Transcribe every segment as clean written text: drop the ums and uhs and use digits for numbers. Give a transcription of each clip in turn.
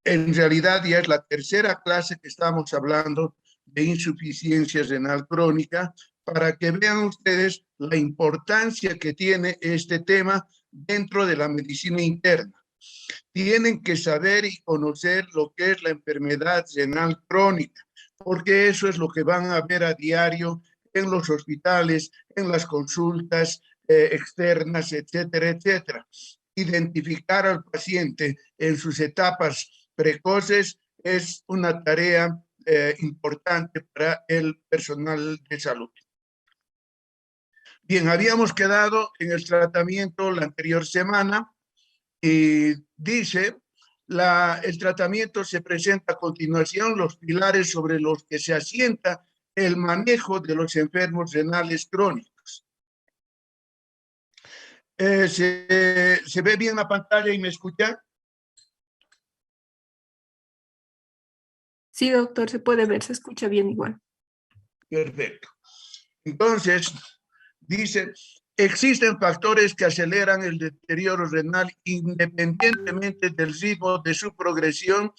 En realidad ya es la tercera clase que estamos hablando de insuficiencia renal crónica, para que vean ustedes la importancia que tiene este tema dentro de la medicina interna. Tienen que saber y conocer lo que es la enfermedad renal crónica, porque eso es lo que van a ver a diario en los hospitales, en las consultas externas, etcétera, etcétera. Identificar al paciente en sus etapas precoces es una tarea importante para el personal de salud. Bien, habíamos quedado en el tratamiento la anterior semana y dice, el tratamiento se presenta a continuación los pilares sobre los que se asienta el manejo de los enfermos renales crónicos. ¿Se ve bien la pantalla y me escucha? Sí, doctor, se puede ver, se escucha bien igual. Perfecto. Entonces, dice, existen factores que aceleran el deterioro renal independientemente del ritmo de su progresión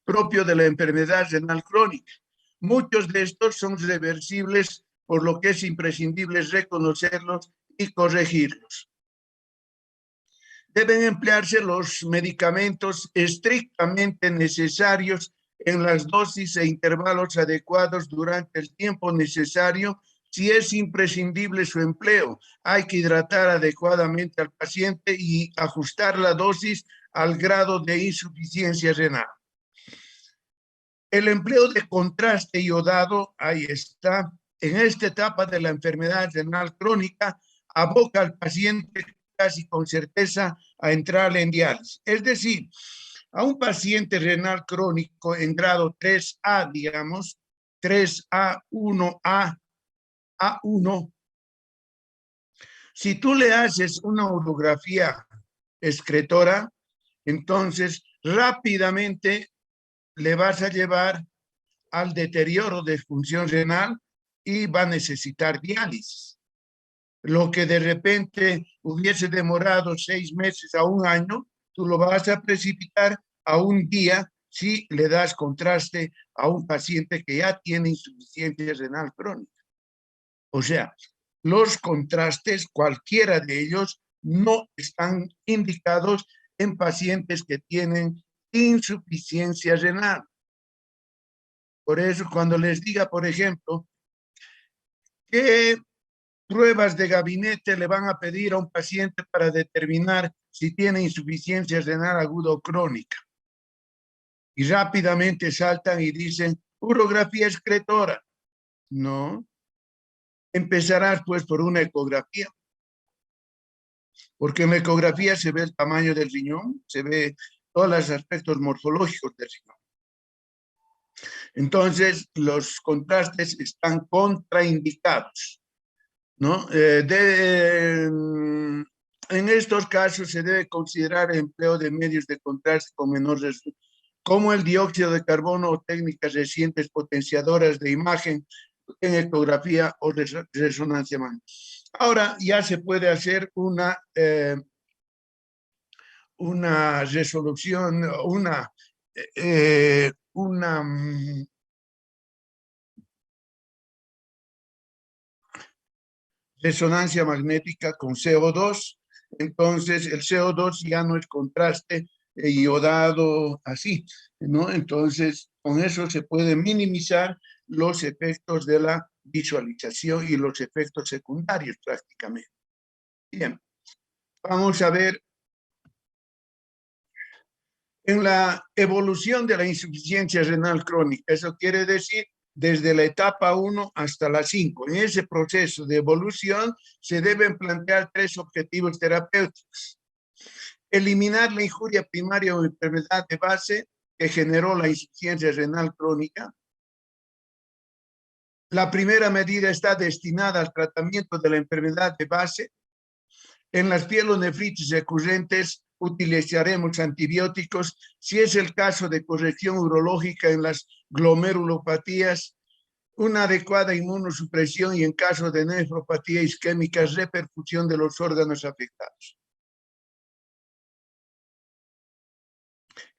propio de la enfermedad renal crónica. Muchos de estos son reversibles, por lo que es imprescindible reconocerlos y corregirlos. Deben emplearse los medicamentos estrictamente necesarios en las dosis e intervalos adecuados durante el tiempo necesario. Si es imprescindible su empleo, hay que hidratar adecuadamente al paciente y ajustar la dosis al grado de insuficiencia renal. El empleo de contraste iodado, ahí está, en esta etapa de la enfermedad renal crónica, aboca al paciente casi con certeza a entrar en diálisis. Es decir, a un paciente renal crónico en grado 3A, digamos, 3A, 1A, A1, si tú le haces una urografía excretora, entonces rápidamente le vas a llevar al deterioro de función renal y va a necesitar diálisis. Lo que de repente hubiese demorado 6 meses a 1 año, tú lo vas a precipitar a un día si le das contraste a un paciente que ya tiene insuficiencia renal crónica. O sea, los contrastes, cualquiera de ellos, no están indicados en pacientes que tienen insuficiencia renal. Por eso, cuando les diga, por ejemplo, ¿qué pruebas de gabinete le van a pedir a un paciente para determinar si tiene insuficiencia renal aguda o crónica? Y rápidamente saltan y dicen, urografía excretora. No. Empezarás pues por una ecografía, porque en la ecografía se ve el tamaño del riñón, se ve todos los aspectos morfológicos del riñón. Entonces, los contrastes están contraindicados, ¿no? En estos casos se debe considerar el empleo de medios de contraste con menor resultado, como el dióxido de carbono o técnicas recientes potenciadoras de imagen en ecografía o resonancia magnética. Ahora ya se puede hacer una resolución, una resonancia magnética con CO2. Entonces el CO2 ya no es contraste iodado así, ¿no? Entonces con eso se puede minimizar los efectos de la visualización y los efectos secundarios prácticamente. Bien, vamos a ver en la evolución de la insuficiencia renal crónica. Eso quiere decir desde la etapa 1 hasta la 5. En ese proceso de evolución se deben plantear 3 objetivos terapéuticos. Eliminar la injuria primaria o enfermedad de base que generó la insuficiencia renal crónica. La primera medida está destinada al tratamiento de la enfermedad de base. En las pielonefritis recurrentes utilizaremos antibióticos. Si es el caso de corrección urológica en las glomerulopatías, una adecuada inmunosupresión y en caso de nefropatía isquémica, reperfusión de los órganos afectados.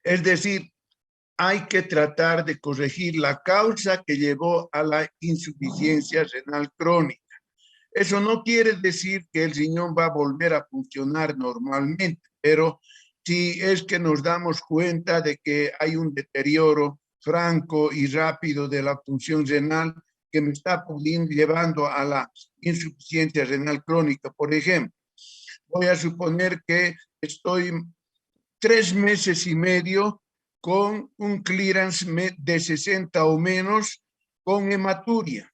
Es decir, hay que tratar de corregir la causa que llevó a la insuficiencia renal crónica. Eso no quiere decir que el riñón va a volver a funcionar normalmente, pero si es que nos damos cuenta de que hay un deterioro franco y rápido de la función renal que me está llevando a la insuficiencia renal crónica. Por ejemplo, voy a suponer que estoy 3 meses y medio con un clearance de 60 o menos con hematuria.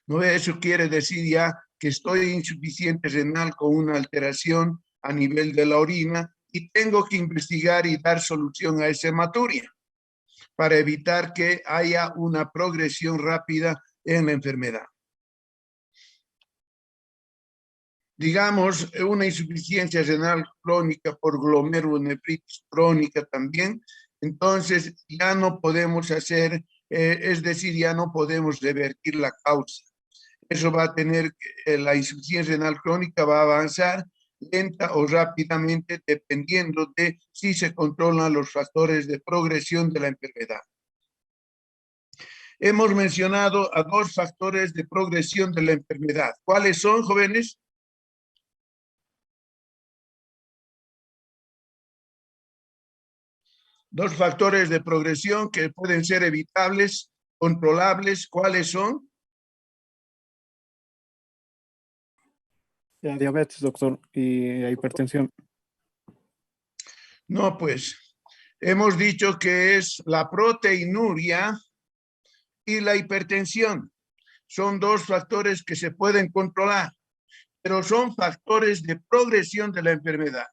¿No? Eso quiere decir ya que estoy insuficiente renal con una alteración a nivel de la orina y tengo que investigar y dar solución a esa hematuria para evitar que haya una progresión rápida en la enfermedad. Digamos, una insuficiencia renal crónica por glomerulonefritis crónica también, entonces ya no podemos hacer, es decir, ya no podemos revertir la causa. Eso va a tener, la insuficiencia renal crónica va a avanzar lenta o rápidamente dependiendo de si se controlan los factores de progresión de la enfermedad. Hemos mencionado a 2 factores de progresión de la enfermedad. ¿Cuáles son, jóvenes? Dos factores de progresión que pueden ser evitables, controlables. ¿Cuáles son? La diabetes, doctor, y la hipertensión. No, pues, hemos dicho que es la proteinuria y la hipertensión. Son 2 factores que se pueden controlar, pero son factores de progresión de la enfermedad.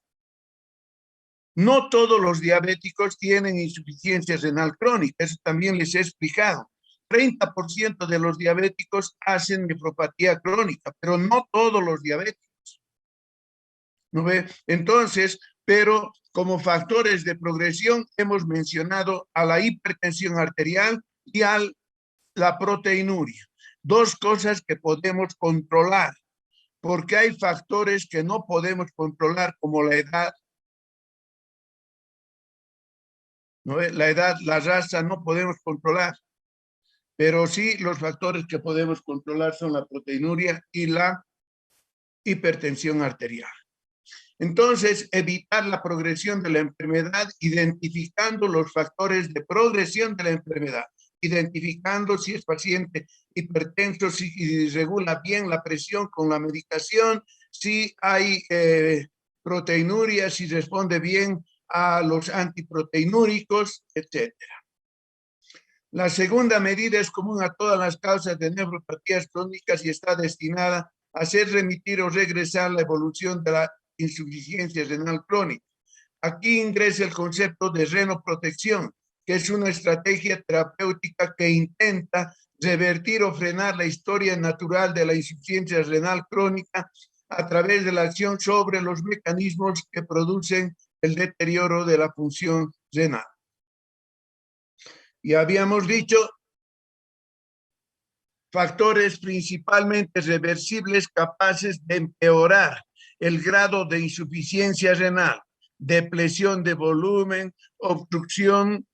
No todos los diabéticos tienen insuficiencia renal crónica, eso también les he explicado. 30% de los diabéticos hacen nefropatía crónica, pero no todos los diabéticos. ¿No ve? Entonces, pero como factores de progresión hemos mencionado a la hipertensión arterial y a la proteinuria. 2 cosas que podemos controlar, porque hay factores que no podemos controlar, como la edad. ¿No? La edad, la raza no podemos controlar, pero sí los factores que podemos controlar son la proteinuria y la hipertensión arterial. Entonces, evitar la progresión de la enfermedad identificando los factores de progresión de la enfermedad, identificando si es paciente hipertenso, si regula bien la presión con la medicación, si hay proteinuria, si responde bien a los antiproteinúricos, etcétera. La segunda medida es común a todas las causas de nefropatías crónicas y está destinada a hacer remitir o regresar la evolución de la insuficiencia renal crónica. Aquí ingresa el concepto de renoprotección, que es una estrategia terapéutica que intenta revertir o frenar la historia natural de la insuficiencia renal crónica a través de la acción sobre los mecanismos que producen el deterioro de la función renal. Y habíamos dicho factores principalmente reversibles capaces de empeorar el grado de insuficiencia renal, depresión de volumen, obstrucción,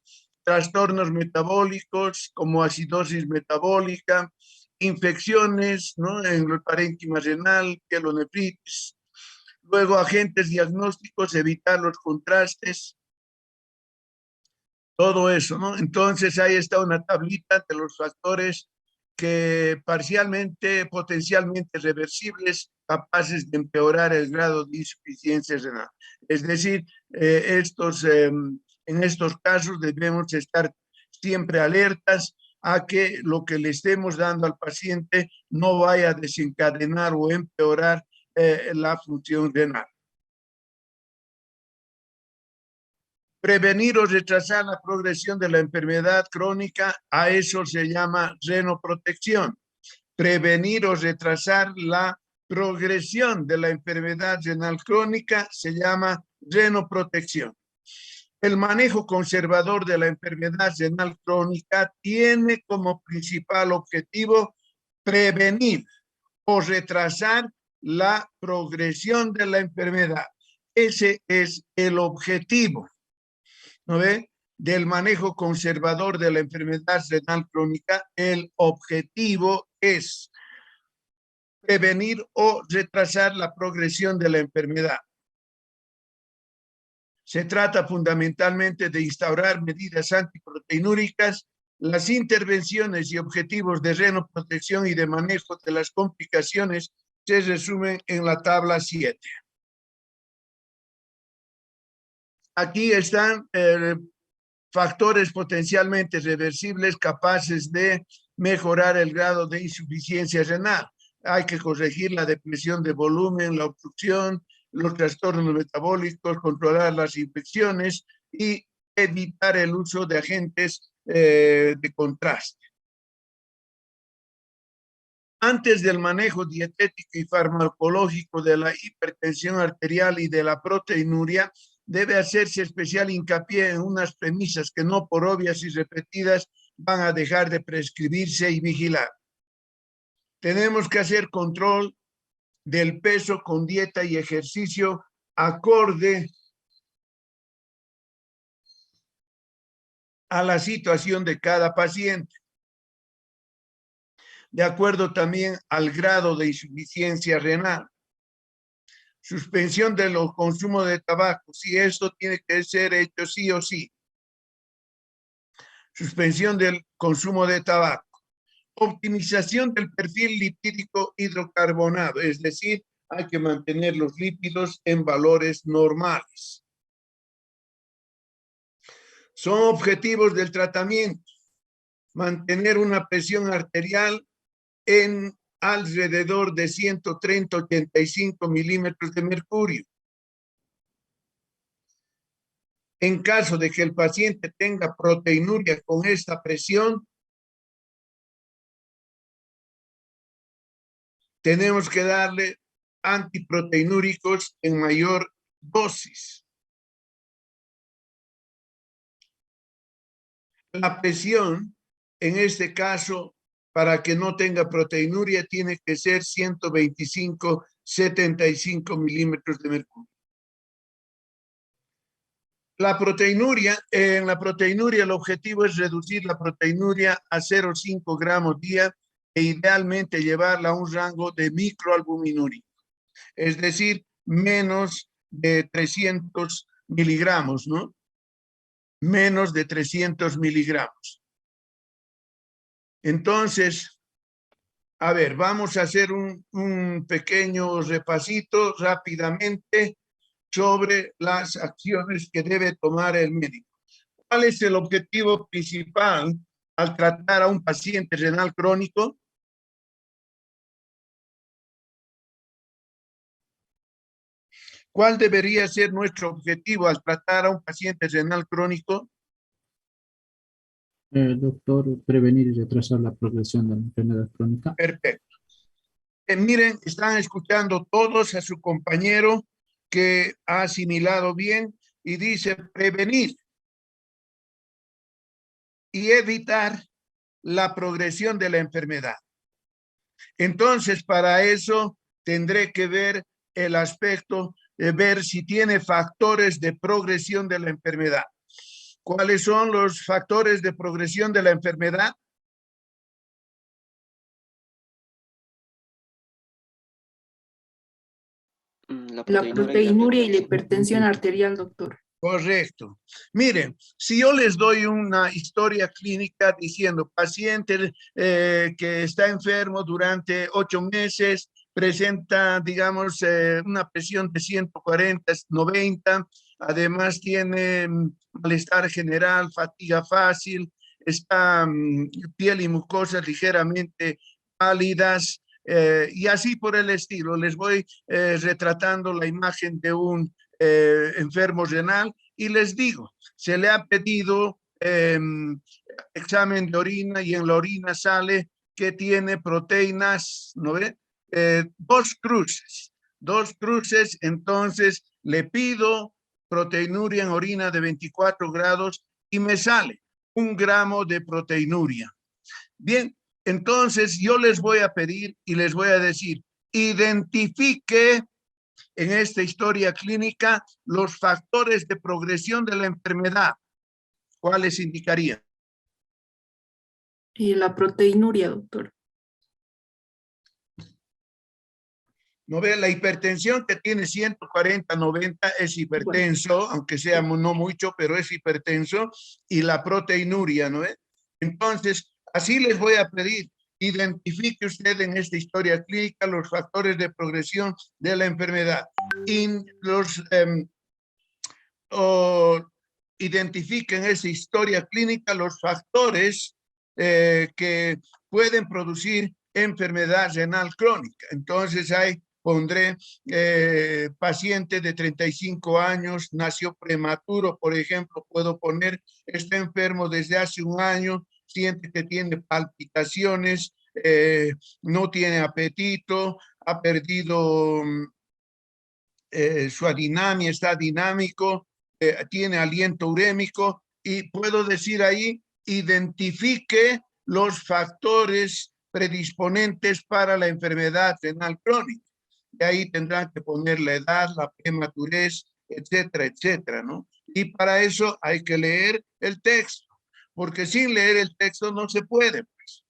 trastornos metabólicos como acidosis metabólica, infecciones, ¿no?, en el parénquima renal, pielonefritis. Luego, agentes diagnósticos, evitar los contrastes, todo eso, ¿no? Entonces, ahí está una tablita de los factores que parcialmente, potencialmente reversibles, capaces de empeorar el grado de insuficiencia renal. Es decir, en estos casos debemos estar siempre alertas a que lo que le estemos dando al paciente no vaya a desencadenar o empeorar la función renal. Prevenir o retrasar la progresión de la enfermedad crónica, a eso se llama renoprotección. Prevenir o retrasar la progresión de la enfermedad renal crónica se llama renoprotección. El manejo conservador de la enfermedad renal crónica tiene como principal objetivo prevenir o retrasar la progresión de la enfermedad. Ese es el objetivo. ¿No ve? del manejo conservador de la enfermedad renal crónica, el objetivo es prevenir o retrasar la progresión de la enfermedad. Se trata fundamentalmente de instaurar medidas antiproteinúricas. Las intervenciones y objetivos de renoprotección y de manejo de las complicaciones se resumen en la tabla 7. Aquí están factores potencialmente reversibles capaces de mejorar el grado de insuficiencia renal. Hay que corregir la depresión de volumen, la obstrucción, los trastornos metabólicos, controlar las infecciones y evitar el uso de agentes de contraste. Antes del manejo dietético y farmacológico de la hipertensión arterial y de la proteinuria, debe hacerse especial hincapié en unas premisas que no por obvias y repetidas van a dejar de prescribirse y vigilar. Tenemos que hacer control del peso con dieta y ejercicio acorde a la situación de cada paciente, de acuerdo también al grado de insuficiencia renal. Suspensión del consumo de tabaco, si esto tiene que ser hecho sí o sí. Suspensión del consumo de tabaco. Optimización del perfil lipídico hidrocarbonado, es decir, hay que mantener los lípidos en valores normales. Son objetivos del tratamiento. Mantener una presión arterial en alrededor de 130-85 milímetros de mercurio. En caso de que el paciente tenga proteinuria con esta presión, tenemos que darle antiproteinúricos en mayor dosis. La presión, en este caso, para que no tenga proteinuria, tiene que ser 125-75 milímetros de mercurio. La proteinuria, en la proteinuria el objetivo es reducir la proteinuria a 0,5 gramos día e idealmente llevarla a un rango de microalbuminúrico, es decir, menos de 300 miligramos, ¿no? Menos de 300 miligramos. Entonces, a ver, vamos a hacer un pequeño repasito rápidamente sobre las acciones que debe tomar el médico. ¿Cuál es el objetivo principal al tratar a un paciente renal crónico? ¿Cuál debería ser nuestro objetivo al tratar a un paciente renal crónico? Doctor, prevenir y retrasar la progresión de la enfermedad crónica. Perfecto. Miren, están escuchando todos a su compañero que ha asimilado bien y dice prevenir y evitar la progresión de la enfermedad. Entonces, para eso tendré que ver el aspecto de ver si tiene factores de progresión de la enfermedad. ¿Cuáles son los factores de progresión de la enfermedad? La proteinuria y la hipertensión arterial, doctor. Correcto. Miren, si yo les doy una historia clínica diciendo paciente que está enfermo durante 8 meses, presenta, digamos, una presión de 140-90, además tiene malestar general, fatiga fácil, está piel y mucosa ligeramente pálidas, y así por el estilo. Les voy retratando la imagen de un enfermo renal y les digo, se le ha pedido examen de orina y en la orina sale que tiene proteínas, ¿no ve? 2 cruces, entonces le pido proteinuria en orina de 24 grados y me sale 1 gramo de proteinuria. Bien, entonces yo les voy a pedir y les voy a decir, identifique en esta historia clínica los factores de progresión de la enfermedad. ¿cuáles indicarían? Y la proteinuria, doctor. ¿No ve? La hipertensión que tiene 140/90 es hipertenso, aunque sea no mucho, pero es hipertenso, y la proteinuria, ¿no ve? Entonces, así les voy a pedir, identifique usted en esta historia clínica los factores de progresión de la enfermedad. Y identifiquen en esa historia clínica los factores que pueden producir enfermedad renal crónica. Entonces ahí pondré paciente de 35 años, nació prematuro, por ejemplo, puedo poner, está enfermo desde hace un año, siente que tiene palpitaciones, no tiene apetito, ha perdido su adinamia, está dinámico, tiene aliento urémico, y puedo decir ahí, identifique los factores predisponentes para la enfermedad renal crónica. Y ahí tendrán que poner la edad, la prematurez, etcétera, etcétera, ¿no? Y para eso hay que leer el texto, porque sin leer el texto no se puede, pues.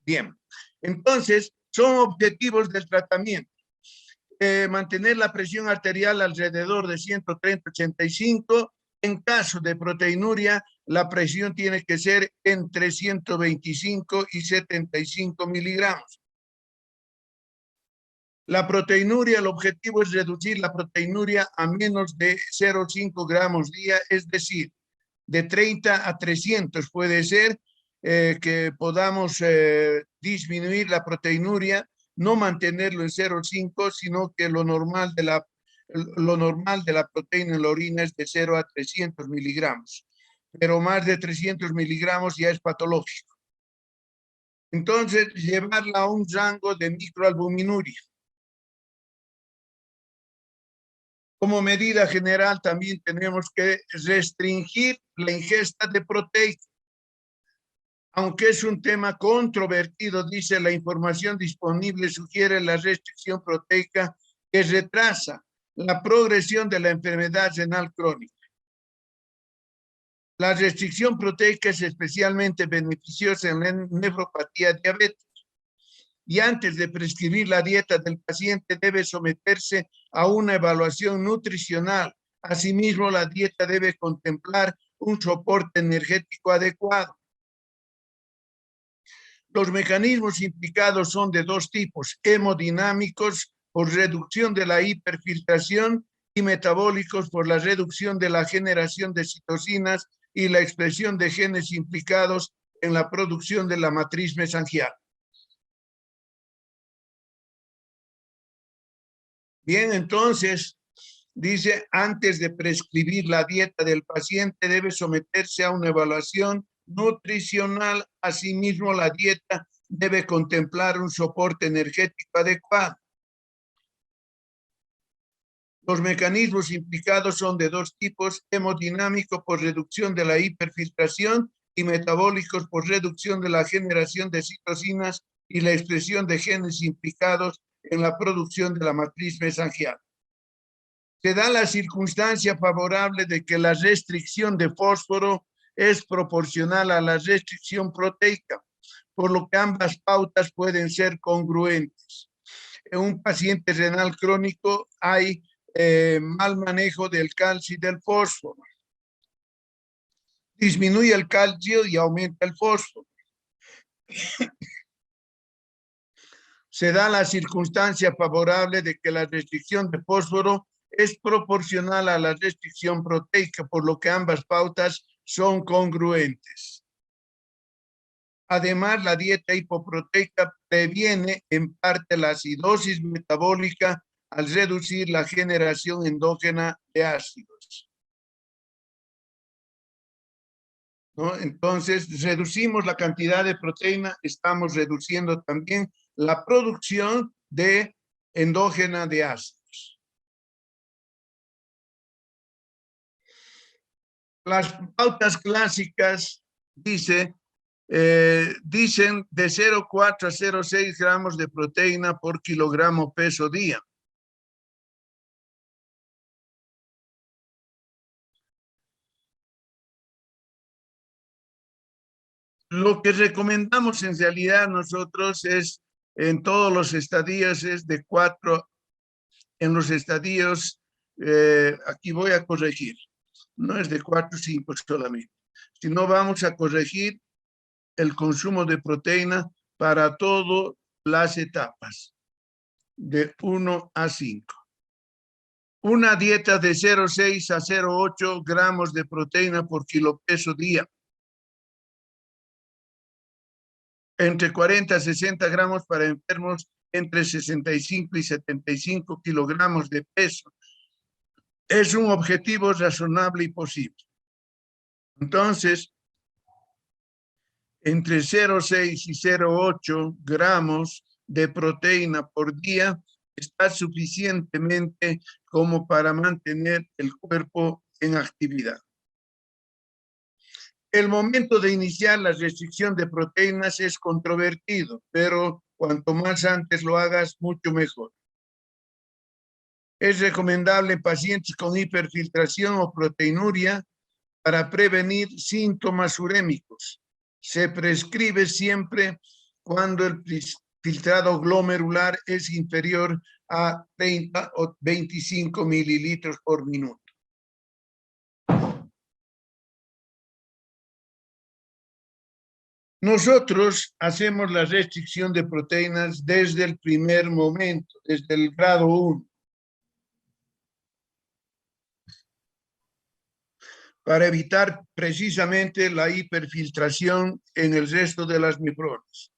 Bien, entonces son objetivos del tratamiento. Mantener la presión arterial alrededor de 130/85. En caso de proteinuria, la presión tiene que ser entre 125 y 75 miligramos. La proteinuria, el objetivo es reducir la proteinuria a menos de 0,5 gramos día, es decir, de 30 a 300 puede ser que podamos disminuir la proteinuria, no mantenerlo en 0,5, sino que lo normal de la proteína en la orina es de 0 a 300 miligramos, pero más de 300 miligramos ya es patológico. Entonces, llevarla a un rango de microalbuminuria. Como medida general, también tenemos que restringir la ingesta de proteínas. Aunque es un tema controvertido, dice la información disponible, sugiere la restricción proteica que retrasa la progresión de la enfermedad renal crónica. La restricción proteica es especialmente beneficiosa en la nefropatía diabética. Y antes de prescribir la dieta del paciente debe someterse a una evaluación nutricional. Asimismo, la dieta debe contemplar un soporte energético adecuado. Los mecanismos implicados son de dos tipos: hemodinámicos por reducción de la hiperfiltración y metabólicos por la reducción de la generación de citocinas y la expresión de genes implicados en la producción de la matriz mesangial. Bien, entonces, dice, antes de prescribir la dieta del paciente debe someterse a una evaluación nutricional. Asimismo, la dieta debe contemplar un soporte energético adecuado. Los mecanismos implicados son de dos tipos: hemodinámico por reducción de la hiperfiltración y metabólicos por reducción de la generación de citocinas y la expresión de genes implicados en la producción de la matriz mesangial. Se da la circunstancia favorable de que la restricción de fósforo es proporcional a la restricción proteica, por lo que ambas pautas pueden ser congruentes. En un paciente renal crónico hay mal manejo del calcio y del fósforo. Disminuye el calcio y aumenta el fósforo. Se da la circunstancia favorable de que la restricción de fósforo es proporcional a la restricción proteica, por lo que ambas pautas son congruentes. Además, la dieta hipoproteica previene en parte la acidosis metabólica al reducir la generación endógena de ácidos, ¿no? Entonces, reducimos la cantidad de proteína, estamos reduciendo también la producción de endógena de ácidos. Las pautas clásicas dicen de 0,4 a 0,6 gramos de proteína por kilogramo peso día. Lo que recomendamos en realidad nosotros es, en todos los estadios, es de 4, en los estadios, aquí voy a corregir, no es de 4 o 5 solamente, sino vamos a corregir el consumo de proteína para todas las etapas, de 1 a 5. Una dieta de 0,6 a 0,8 gramos de proteína por kilo peso día. Entre 40 a 60 gramos para enfermos entre 65 y 75 kilogramos de peso. Es un objetivo razonable y posible. Entonces, entre 0,6 y 0,8 gramos de proteína por día está suficientemente como para mantener el cuerpo en actividad. El momento de iniciar la restricción de proteínas es controvertido, pero cuanto más antes lo hagas, mucho mejor. Es recomendable en pacientes con hiperfiltración o proteinuria para prevenir síntomas urémicos. Se prescribe siempre cuando el filtrado glomerular es inferior a 30 o 25 mililitros por minuto. Nosotros hacemos la restricción de proteínas desde el primer momento, desde el grado 1. Para evitar precisamente la hiperfiltración en el resto de las microbios.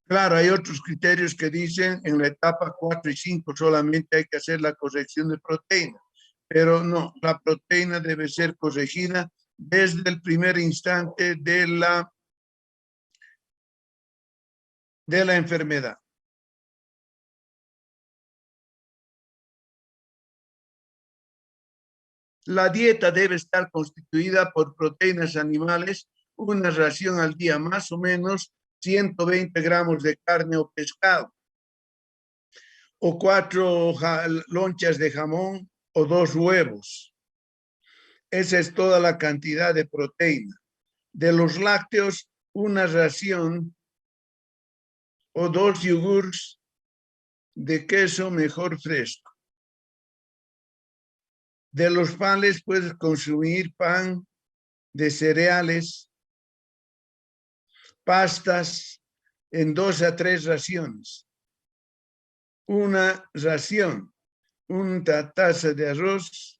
Claro, hay otros criterios que dicen en la etapa 4 y 5 solamente hay que hacer la corrección de proteína, pero no, la proteína debe ser corregida desde el primer instante de la enfermedad. La dieta debe estar constituida por proteínas animales, una ración al día, más o menos 120 gramos de carne o pescado, o 4 lonchas de jamón o 2 huevos. Esa es toda la cantidad de proteína. De los lácteos, una ración o 2 yogures de queso mejor fresco. De los panes puedes consumir pan de cereales, pastas en 2 a 3 raciones. Una ración, una taza de arroz,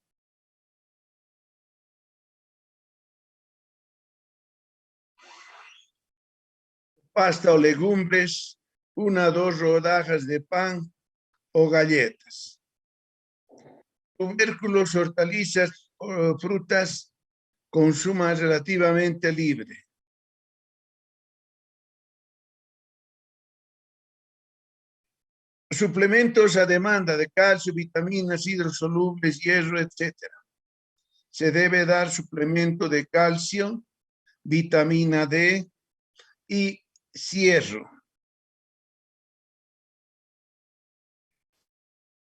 pasta o legumbres, 1 o 2 rodajas de pan o galletas. Tubérculos, hortalizas o frutas, consuma relativamente libre. Suplementos a demanda de calcio, vitaminas, hidrosolubles, hierro, etc. Se debe dar suplemento de calcio, vitamina D y hierro.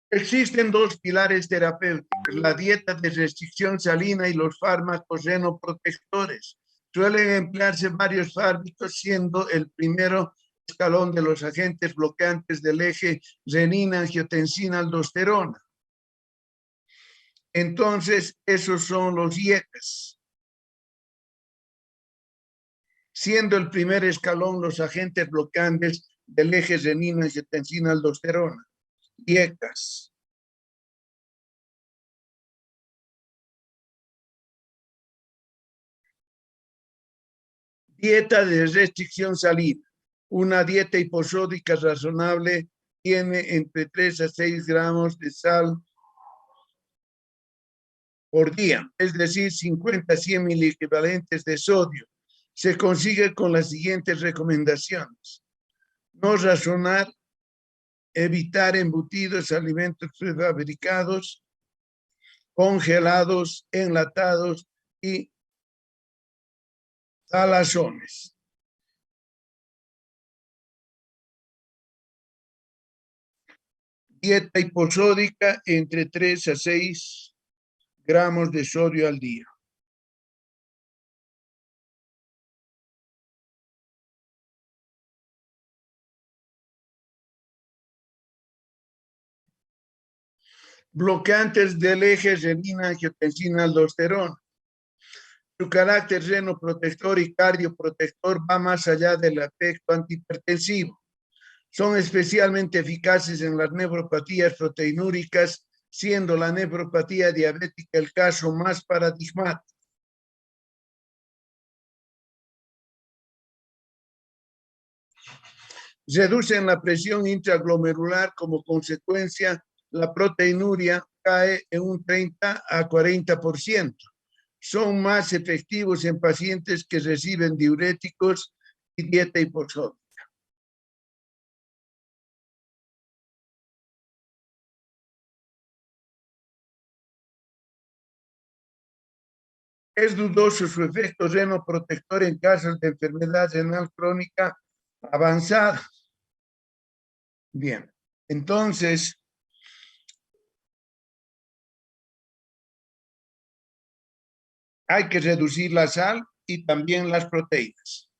Existen 2 pilares terapéuticos, la dieta de restricción salina y los fármacos renoprotectores. Suelen emplearse varios fármacos, siendo el primero escalón de los agentes bloqueantes del eje renina, angiotensina, aldosterona. Entonces, esos son los IECAS. Siendo el primer escalón los agentes bloqueantes del eje renina, angiotensina, aldosterona. IECAS. Dieta de restricción salina. Una dieta hiposódica razonable tiene entre 3 a 6 gramos de sal por día, es decir, 50 a 100 miliequivalentes de sodio. Se consigue con las siguientes recomendaciones. No razonar, evitar embutidos, alimentos prefabricados, congelados, enlatados y salazones. Dieta hiposódica entre 3 a 6 gramos de sodio al día. bloqueantes del eje renina-angiotensina-aldosterona. Su carácter renoprotector y cardioprotector va más allá del efecto antihipertensivo. Son especialmente eficaces en las nefropatías proteinúricas, siendo la nefropatía diabética el caso más paradigmático. Reducen la presión intraglomerular, como consecuencia, la proteinuria cae en un 30 a 40%. Son más efectivos en pacientes que reciben diuréticos y dieta hiposódica. Es dudoso su efecto renoprotector en casos de enfermedad renal crónica avanzada. Bien, entonces, hay que reducir la sal y también las proteínas.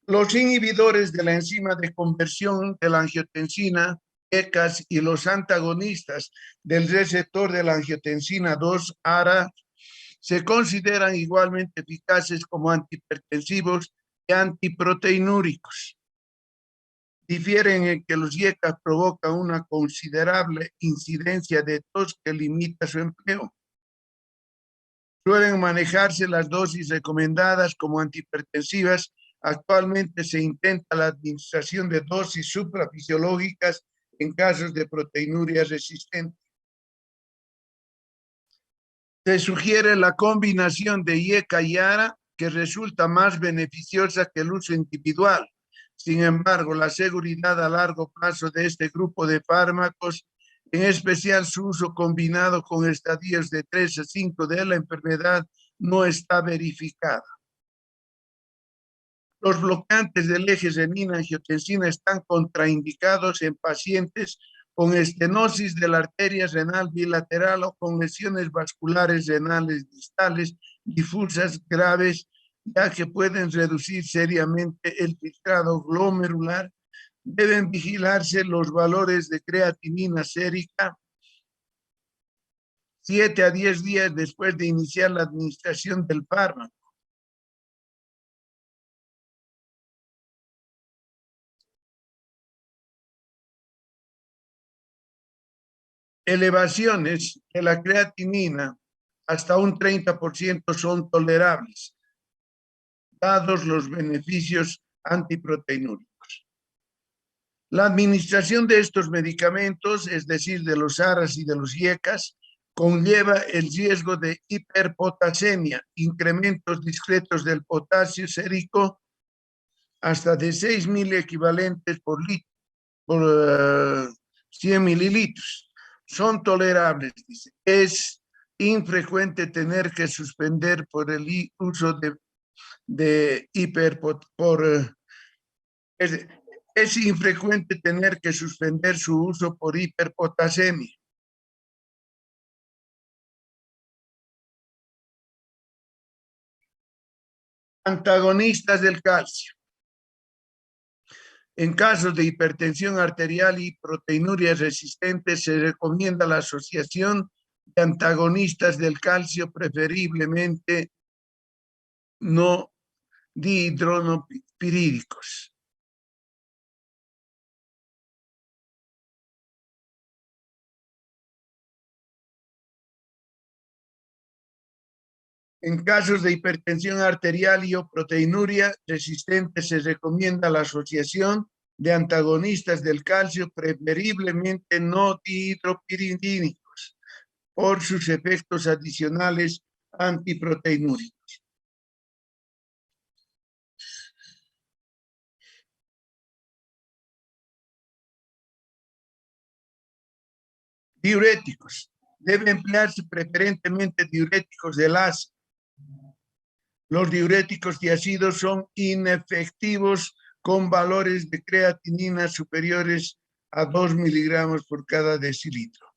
Los inhibidores de la enzima de conversión de la angiotensina, ECAS, y los antagonistas del receptor de la angiotensina 2, ARA, se consideran igualmente eficaces como antihipertensivos y antiproteinúricos. Difieren en que los IECAS provocan una considerable incidencia de tos que limita su empleo. Suelen manejarse las dosis recomendadas como antihipertensivas. Actualmente se intenta la administración de dosis suprafisiológicas en casos de proteinuria resistente. Se sugiere la combinación de IECA y ARA, que resulta más beneficiosa que el uso individual. Sin embargo, la seguridad a largo plazo de este grupo de fármacos, en especial su uso combinado con estadios de 3 a 5 de la enfermedad, no está verificada. Los bloqueantes del eje renina-angiotensina están contraindicados en pacientes con estenosis de la arteria renal bilateral o con lesiones vasculares renales distales difusas graves, ya que pueden reducir seriamente el filtrado glomerular. Deben vigilarse los valores de creatinina sérica 7 a 10 días después de iniciar la administración del fármaco. Elevaciones de la creatinina hasta un 30% son tolerables, dados los beneficios antiproteinúricos. La administración de estos medicamentos, es decir, de los ARAs y de los IECAS, conlleva el riesgo de hiperpotasemia, incrementos discretos del potasio sérico hasta de 6.000 equivalentes por 100 mililitros. Son tolerables, dice. Es infrecuente tener que suspender por el uso es infrecuente tener que suspender su uso por hiperpotasemia. Antagonistas del calcio. En casos de hipertensión arterial y proteinuria resistente, se recomienda la asociación de antagonistas del calcio, preferiblemente no dihidropirídicos. En casos de hipertensión arterial y o proteinuria resistente, se recomienda la asociación de antagonistas del calcio, preferiblemente no dihidropirídicos, por sus efectos adicionales antiproteinúricos. Diuréticos. Debe emplearse preferentemente diuréticos del ácido. Los diuréticos de ácido son inefectivos con valores de creatinina superiores a 2 miligramos por cada decilitro.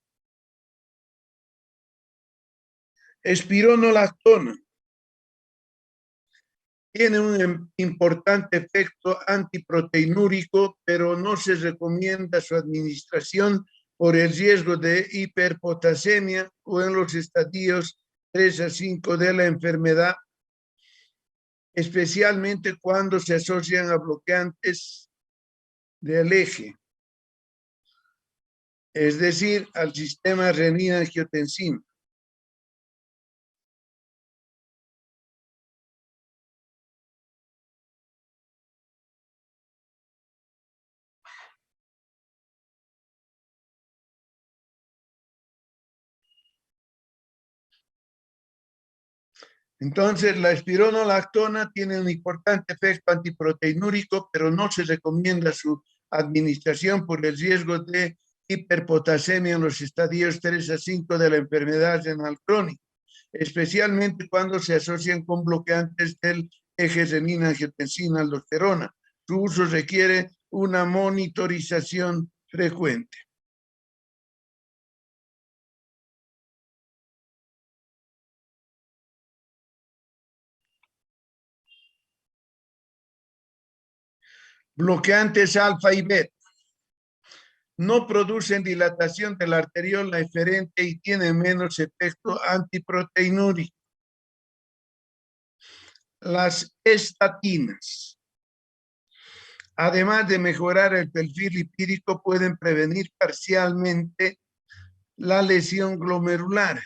Espironolactona. Tiene un importante efecto antiproteinúrico, pero no se recomienda su administración por el riesgo de hiperpotasemia o en los estadios 3 a 5 de la enfermedad, especialmente cuando se asocian a bloqueantes del eje, es decir, al sistema renina-angiotensina. Entonces, la espironolactona tiene un importante efecto antiproteinúrico, pero no se recomienda su administración por el riesgo de hiperpotasemia en los estadios 3 a 5 de la enfermedad renal crónica, especialmente cuando se asocian con bloqueantes del eje renina-angiotensina-aldosterona. Su uso requiere una monitorización frecuente. Bloqueantes alfa y beta no producen dilatación de la arteriola eferente y tienen menos efecto antiproteinúrico. Las estatinas, además de mejorar el perfil lipídico, pueden prevenir parcialmente la lesión glomerular.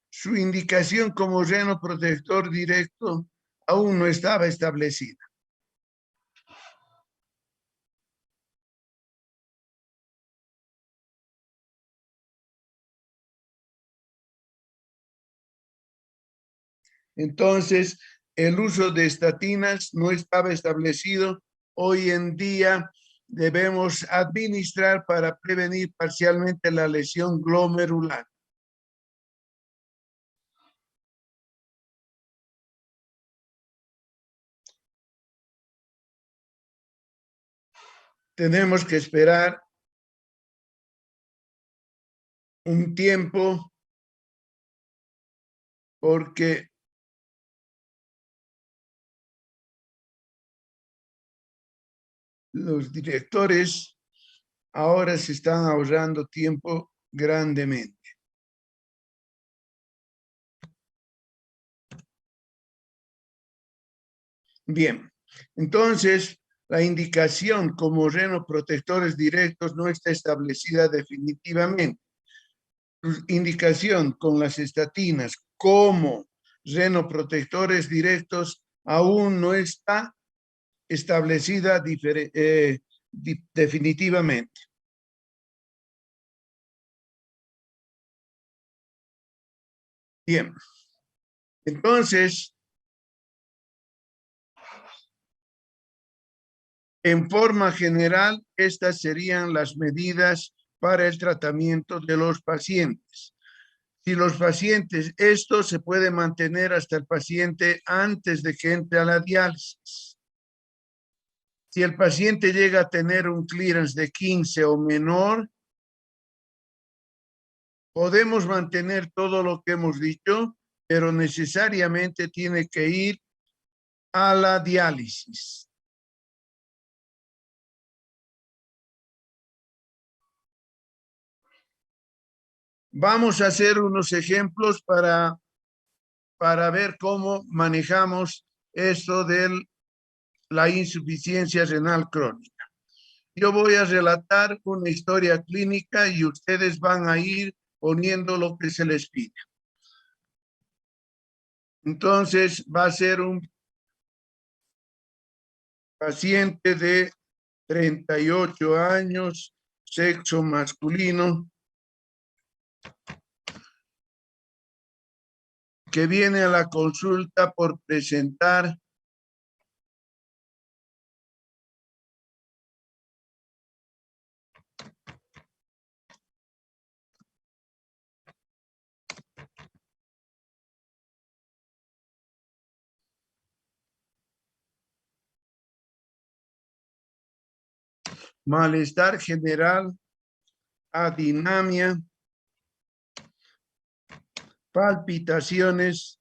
Su indicación como renoprotector directo aún no estaba establecida. Entonces, el uso de estatinas no estaba establecido. Hoy en día debemos administrar para prevenir parcialmente la lesión glomerular. Tenemos que esperar un tiempo porque los directores ahora se están ahorrando tiempo grandemente. Bien, entonces la indicación como renoprotectores directos no está establecida definitivamente. Su indicación con las estatinas como renoprotectores directos aún no está establecida definitivamente. Bien, entonces, en forma general, estas serían las medidas para el tratamiento de los pacientes. Si los pacientes, esto se puede mantener hasta el paciente antes de que entre a la diálisis. Si el paciente llega a tener un clearance de 15 o menor, podemos mantener todo lo que hemos dicho, pero necesariamente tiene que ir a la diálisis. Vamos a hacer unos ejemplos para ver cómo manejamos esto de la insuficiencia renal crónica. Yo voy a relatar una historia clínica y ustedes van a ir poniendo lo que se les pide. Entonces, va a ser un paciente de 38 años, sexo masculino, que viene a la consulta por presentar malestar general, adinamia, palpitaciones,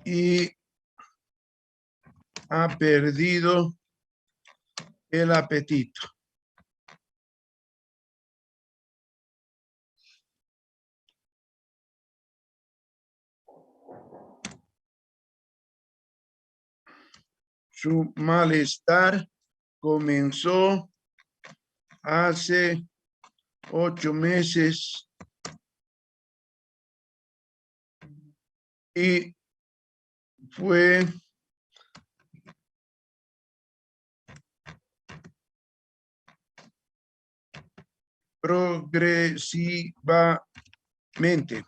y ha perdido el apetito. Su malestar comenzó hace 8 meses y fue progresivamente.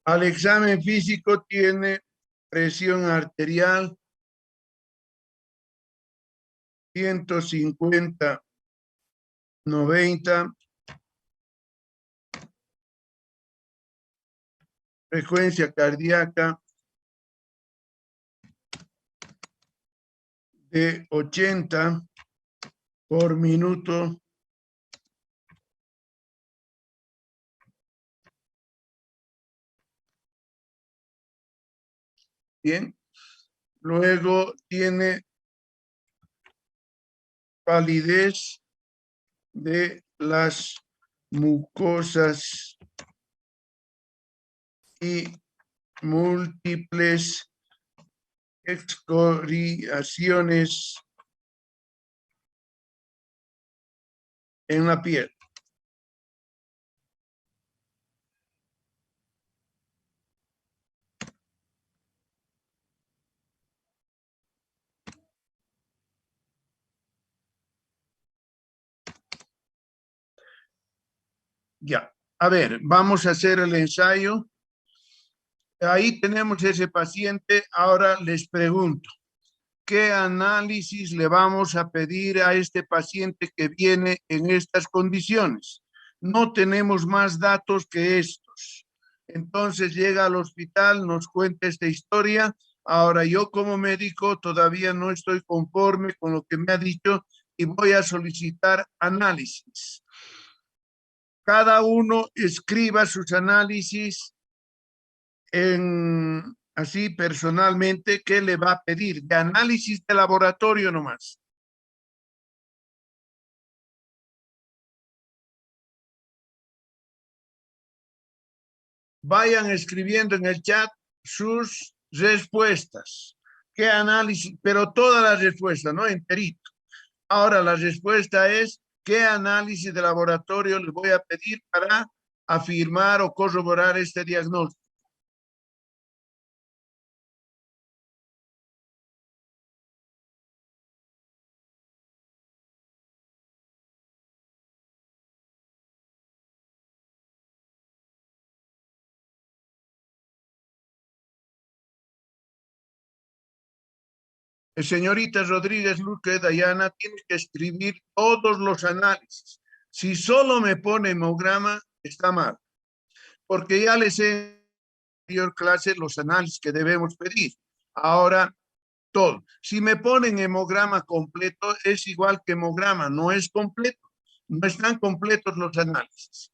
Al examen físico tiene presión arterial 150/90, frecuencia cardíaca de 80 por minuto. Bien. Luego tiene palidez de las mucosas y múltiples excoriaciones en la piel. Ya, a ver, vamos a hacer el ensayo. Ahí tenemos ese paciente. Ahora les pregunto, ¿qué análisis le vamos a pedir a este paciente que viene en estas condiciones? No tenemos más datos que estos. Entonces llega al hospital, nos cuenta esta historia. Ahora yo como médico todavía no estoy conforme con lo que me ha dicho y voy a solicitar análisis. Cada uno escriba sus análisis así personalmente, ¿qué le va a pedir? De análisis de laboratorio nomás. Vayan escribiendo en el chat sus respuestas. ¿Qué análisis? Pero todas las respuestas, ¿no? Enterito. Ahora la respuesta es, ¿qué análisis de laboratorio les voy a pedir para afirmar o corroborar este diagnóstico? Señorita Rodríguez Luque Dayana, tiene que escribir todos los análisis. Si solo me pone hemograma, está mal. Porque ya les he en la anterior clase los análisis que debemos pedir. Ahora, todo. Si me ponen hemograma completo, es igual que hemograma, no es completo. No están completos los análisis.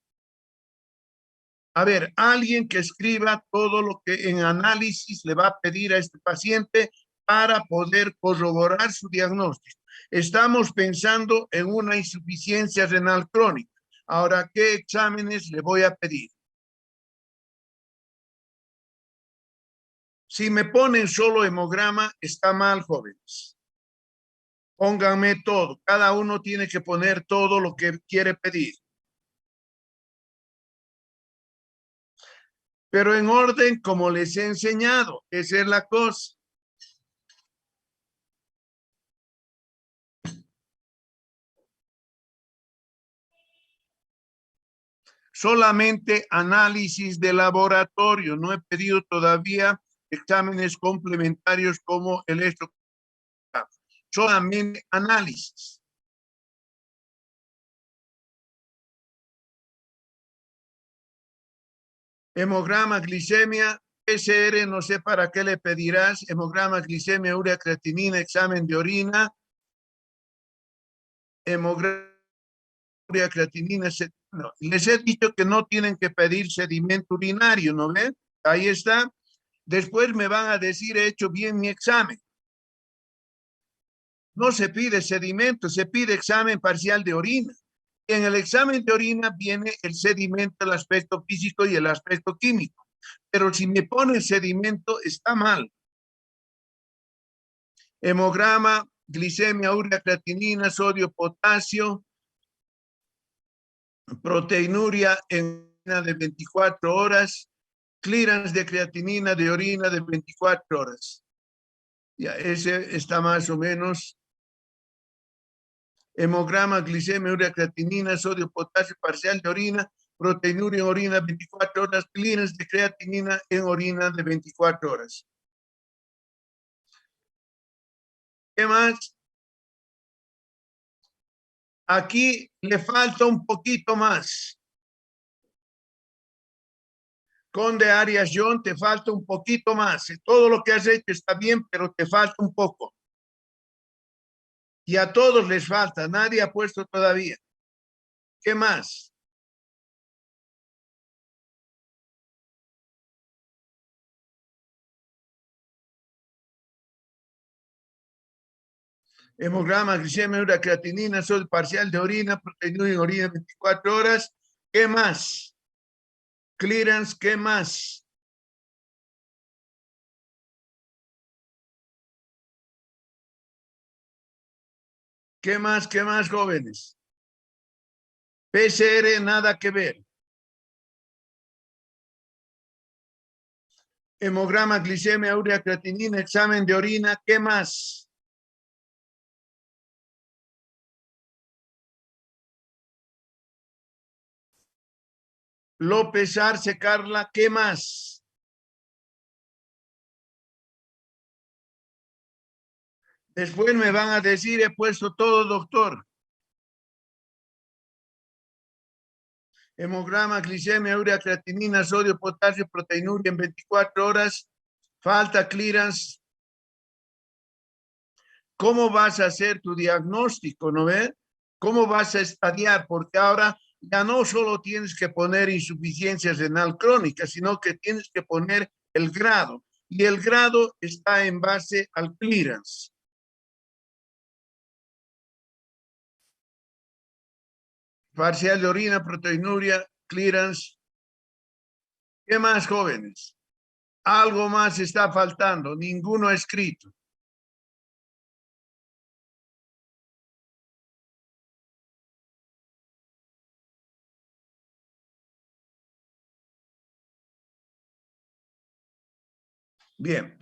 A ver, alguien que escriba todo lo que en análisis le va a pedir a este paciente para poder corroborar su diagnóstico. Estamos pensando en una insuficiencia renal crónica. Ahora, ¿qué exámenes le voy a pedir? Si me ponen solo hemograma, está mal, jóvenes. Pónganme todo. Cada uno tiene que poner todo lo que quiere pedir. Pero en orden como les he enseñado. Esa es la cosa. Solamente análisis de laboratorio. No he pedido todavía exámenes complementarios como el electrocardiograma. Solamente análisis. Hemograma, glicemia, PCR, no sé para qué le pedirás. Hemograma, glicemia, urea, creatinina, examen de orina. Hemograma urea, creatinina, no, les he dicho que no tienen que pedir sedimento urinario, ¿no ven? Ahí está. Después me van a decir, he hecho bien mi examen. No se pide sedimento, se pide examen parcial de orina. En el examen de orina viene el sedimento, el aspecto físico y el aspecto químico. Pero si me pone sedimento, está mal. Hemograma, glicemia, urea, creatinina, sodio, potasio, proteinuria en orina de 24 horas, clearance de creatinina de orina de 24 horas. Ya, ese está más o menos. Hemograma, glicemia, urea, creatinina, sodio, potasio, parcial de orina, proteinuria en orina 24 horas, clearance de creatinina en orina de 24 horas. ¿Qué más? Aquí le falta un poquito más. Conde Arias John, te falta un poquito más. Todo lo que has hecho está bien, pero te falta un poco. Y a todos les falta, nadie ha puesto todavía. ¿Qué más? Hemograma, glicemia, urea, creatinina, sodio parcial de orina, proteinuria en orina 24 horas. ¿Qué más? Clearance, ¿qué más? ¿Qué más, jóvenes? PCR, nada que ver. Hemograma, glicemia, urea, creatinina, examen de orina, ¿qué más? López Arce, Carla, ¿qué más? Después me van a decir, he puesto todo, doctor. Hemograma, glicemia, urea, creatinina, sodio, potasio, proteinuria en 24 horas. Falta clearance. ¿Cómo vas a hacer tu diagnóstico, no ves? ¿Cómo vas a estadiar? Porque ahora ya no solo tienes que poner insuficiencia renal crónica, sino que tienes que poner el grado. Y el grado está en base al clearance. Parcial de orina, proteinuria, clearance. ¿Qué más, jóvenes? Algo más está faltando, ninguno ha escrito. Bien.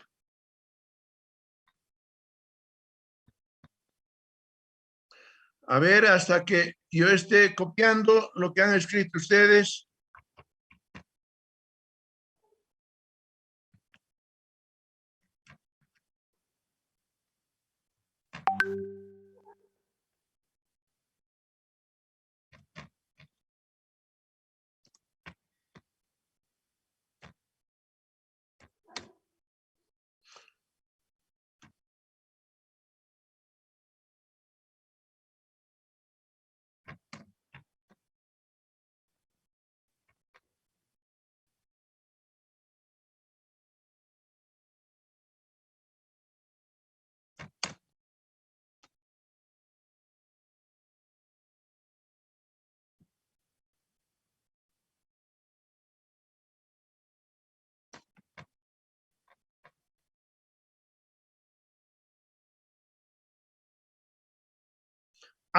A ver, hasta que yo esté copiando lo que han escrito ustedes.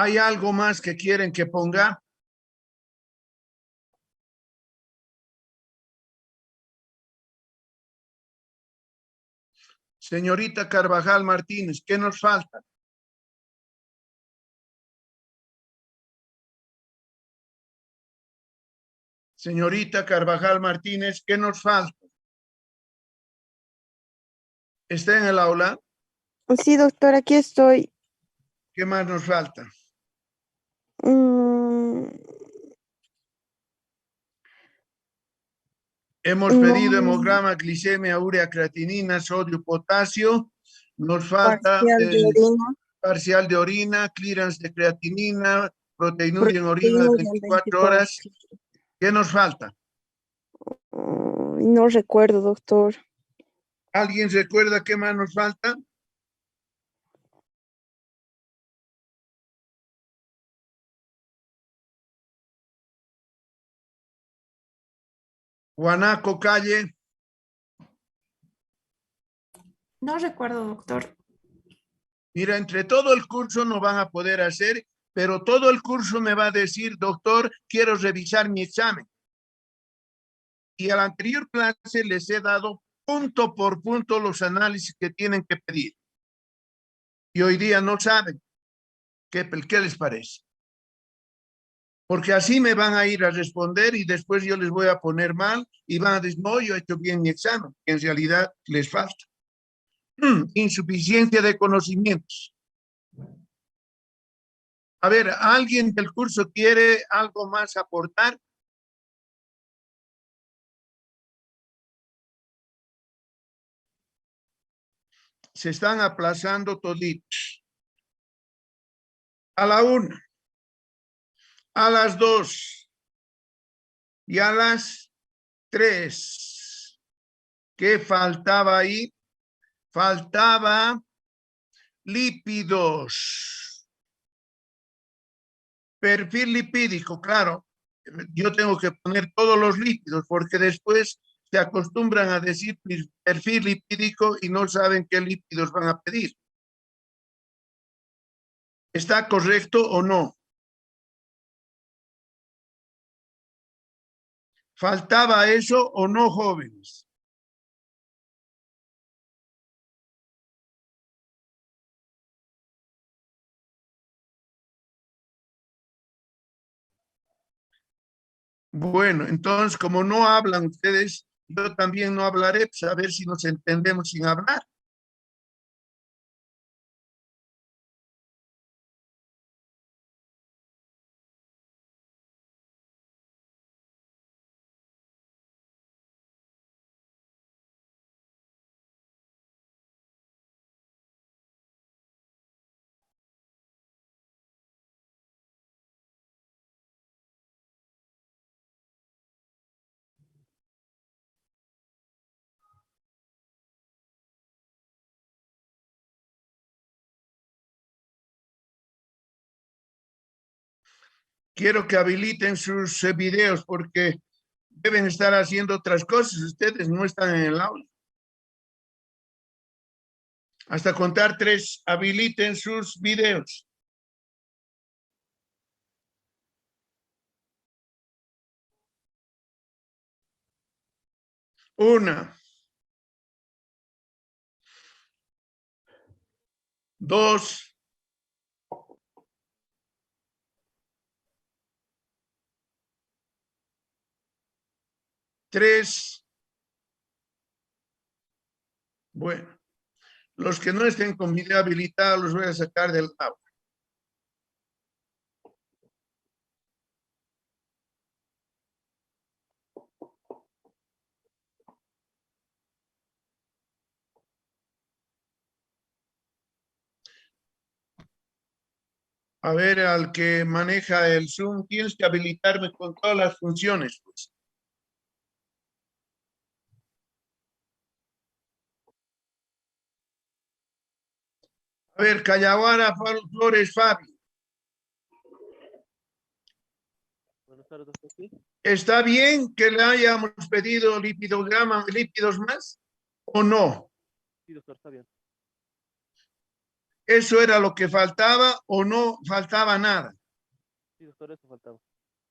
¿Hay algo más que quieren que ponga? Señorita Carvajal Martínez, ¿qué nos falta? Señorita Carvajal Martínez, ¿qué nos falta? ¿Está en el aula? Sí, doctor, aquí estoy. ¿Qué más nos falta? Hemos pedido hemograma, glicemia, urea, creatinina, sodio, potasio. Nos falta Parcial de orina. parcial de orina, clearance de creatinina, proteinuria en orina de 24 horas. ¿Qué nos falta? No recuerdo, doctor. ¿Alguien recuerda qué más nos falta? Guanaco, Calle. No recuerdo, doctor. Mira, entre todo el curso no van a poder hacer, pero todo el curso me va a decir, doctor, quiero revisar mi examen. Y a la anterior clase les he dado punto por punto los análisis que tienen que pedir. Y hoy día no saben. ¿Qué les parece? Porque así me van a ir a responder y después yo les voy a poner mal y van a decir, no, yo he hecho bien mi examen. En realidad les falta. Insuficiencia de conocimientos. A ver, ¿alguien del curso quiere algo más aportar? Se están aplazando toditos. A la 1, a las 2 y a las 3. ¿Qué faltaba ahí? Faltaba lípidos. Perfil lipídico, claro. Yo tengo que poner todos los lípidos porque después se acostumbran a decir perfil lipídico y no saben qué lípidos van a pedir. ¿Está correcto o no? ¿Faltaba eso o no, jóvenes? Bueno, entonces, como no hablan ustedes, yo también no hablaré, pues a ver si nos entendemos sin hablar. Quiero que habiliten sus videos porque deben estar haciendo otras cosas. Ustedes no están en el aula. Hasta contar 3, habiliten sus videos. 1, 2, 3. Bueno, los que no estén con video habilitado los voy a sacar del aula. A ver, al que maneja el Zoom, tienes que habilitarme con todas las funciones, pues. A ver, Callaguara, Flores, Fabio. ¿Está bien que le hayamos pedido lípidos más o no? Sí, doctor, está bien. ¿Eso era lo que faltaba o no faltaba nada? Sí, doctor, eso faltaba.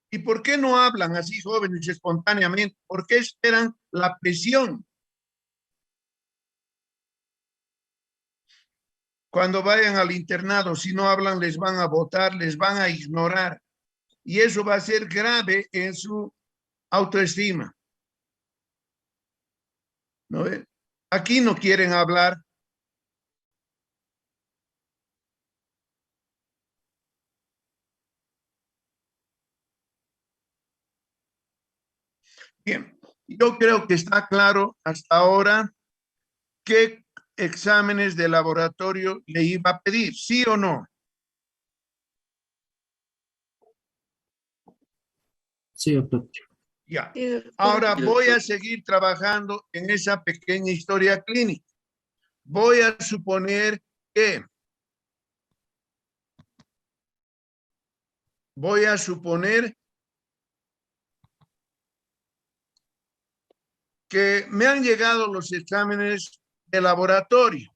¿Y por qué no hablan así jóvenes espontáneamente? ¿Por qué esperan la presión? Cuando vayan al internado, si no hablan, les van a votar, les van a ignorar. Y eso va a ser grave en su autoestima. ¿No ven? Aquí no quieren hablar. Bien, yo creo que está claro hasta ahora qué exámenes de laboratorio le iba a pedir, ¿sí o no? Sí, doctor. Ya. Sí, doctor. Ahora voy a seguir trabajando en esa pequeña historia clínica. Voy a suponer que me han llegado los exámenes de laboratorio.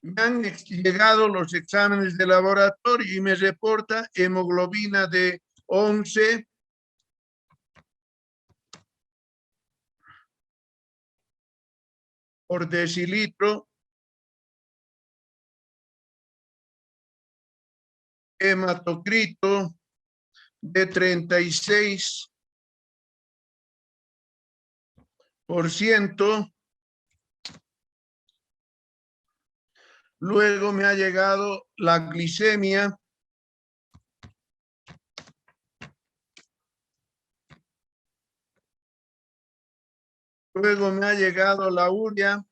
Me han llegado los exámenes de laboratorio y me reporta hemoglobina de 11 por decilitro, hematocrito de 36%. Luego me ha llegado la glicemia. Luego me ha llegado la urea.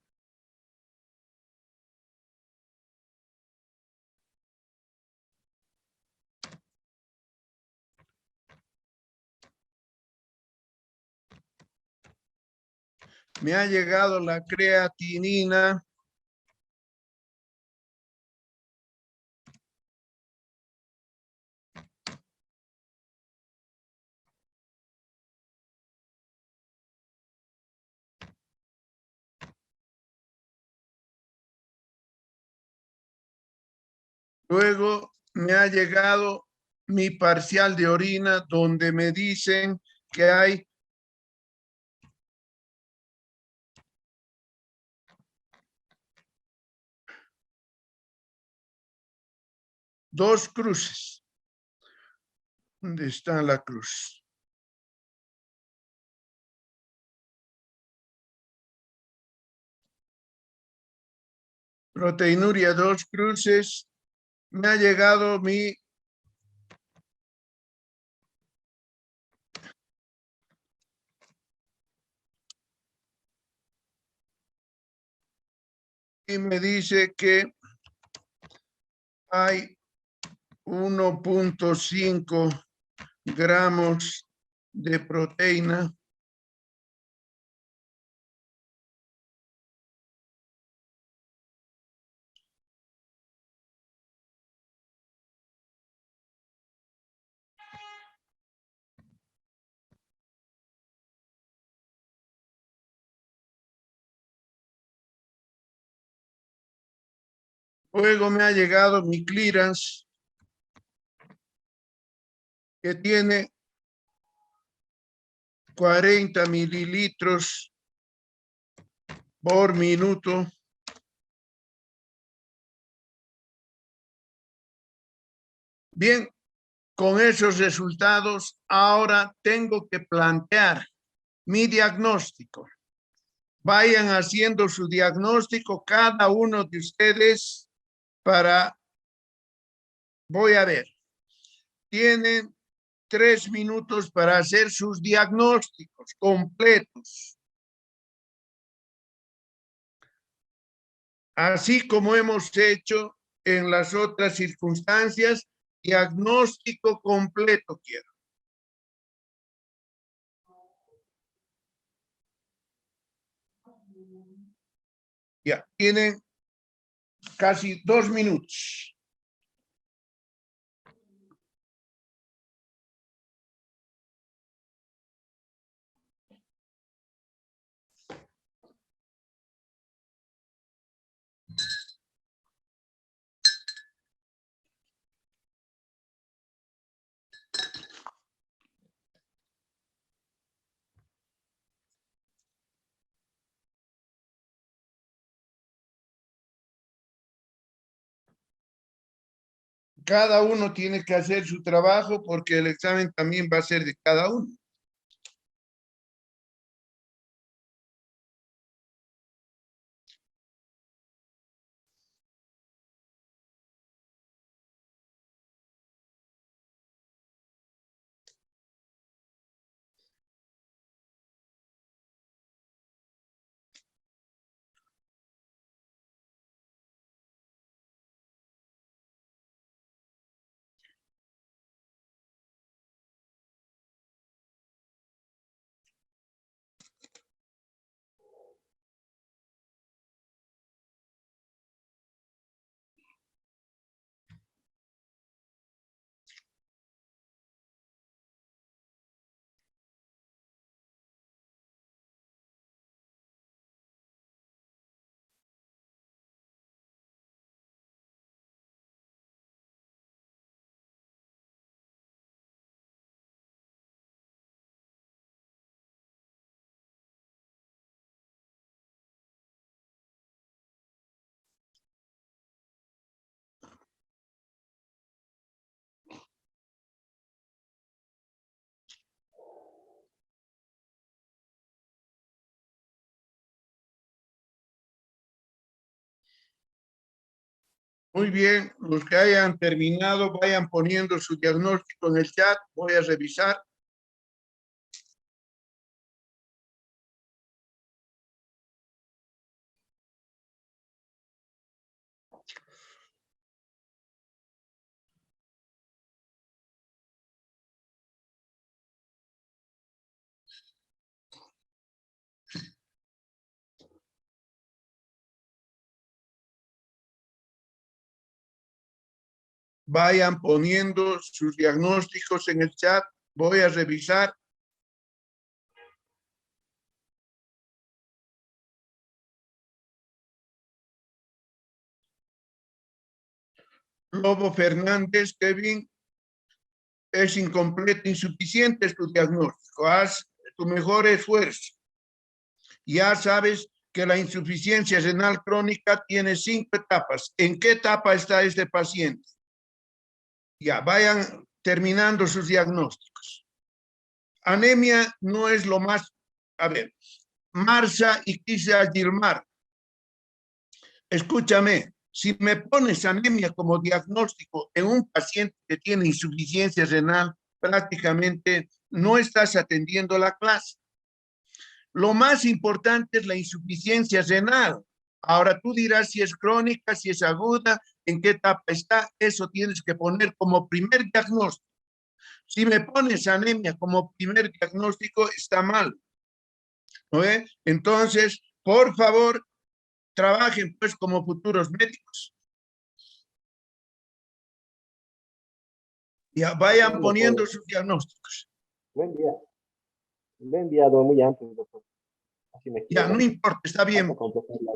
Me ha llegado la creatinina. Luego me ha llegado mi parcial de orina donde me dicen que hay dos cruces. ¿Dónde está la cruz? Proteinuria, dos cruces. Me ha llegado mi y me dice que hay 1.5 gramos de proteína. Luego me ha llegado mi clearance, que tiene 40 mililitros por minuto. Bien, con esos resultados, ahora tengo que plantear mi diagnóstico. Vayan haciendo su diagnóstico cada uno de ustedes voy a ver, tienen 3 minutos para hacer sus diagnósticos completos. Así como hemos hecho en las otras circunstancias, diagnóstico completo quiero. Ya, tienen casi 2 minutos. Cada uno tiene que hacer su trabajo porque el examen también va a ser de cada uno. Muy bien, los que hayan terminado, vayan poniendo su diagnóstico en el chat. Voy a revisar. Vayan poniendo sus diagnósticos en el chat. Voy a revisar. Lobo Fernández, Kevin, es incompleto, insuficiente es tu diagnóstico. Haz tu mejor esfuerzo. Ya sabes que la insuficiencia renal crónica tiene 5 etapas. ¿En qué etapa está este paciente? Ya, vayan terminando sus diagnósticos. Anemia no es lo más... A ver, Marza y Kisa Gilmar, escúchame, si me pones anemia como diagnóstico en un paciente que tiene insuficiencia renal, prácticamente no estás atendiendo la clase. Lo más importante es la insuficiencia renal. Ahora tú dirás si es crónica, si es aguda, en qué etapa está, eso tienes que poner como primer diagnóstico. Si me pones anemia como primer diagnóstico, está mal. ¿No ve? Entonces, por favor, trabajen pues como futuros médicos. Ya vayan poniendo sus diagnósticos. Buen día. Lo he enviado muy antes, doctor. Así me Ya, no queda. importa, está bien. Hasta completarla.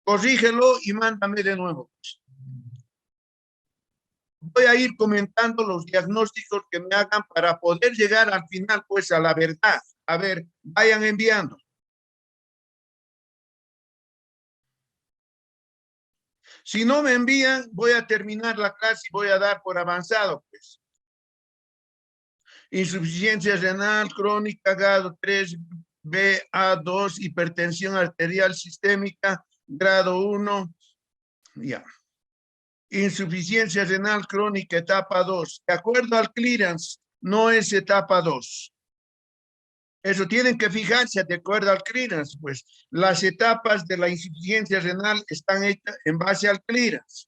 Corrígelo y mándame de nuevo. Voy a ir comentando los diagnósticos que me hagan para poder llegar al final, pues, a la verdad. A ver, vayan enviando. Si no me envían, voy a terminar la clase y voy a dar por avanzado, pues. Insuficiencia renal crónica, grado 3, BA2, hipertensión arterial sistémica, grado 1, ya. Insuficiencia renal crónica, etapa 2. De acuerdo al clearance, no es etapa 2. Eso tienen que fijarse de acuerdo al clearance, pues las etapas de la insuficiencia renal están hechas en base al clearance.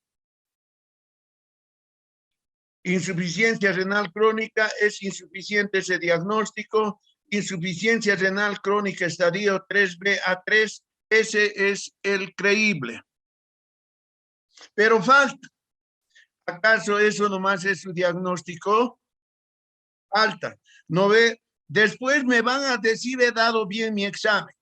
Insuficiencia renal crónica es insuficiente ese diagnóstico. Insuficiencia renal crónica estadio 3B a 3, ese es el creíble. Pero falta. ¿Acaso eso nomás es su diagnóstico? Falta. ¿No ve? Después me van a decir he dado bien mi examen.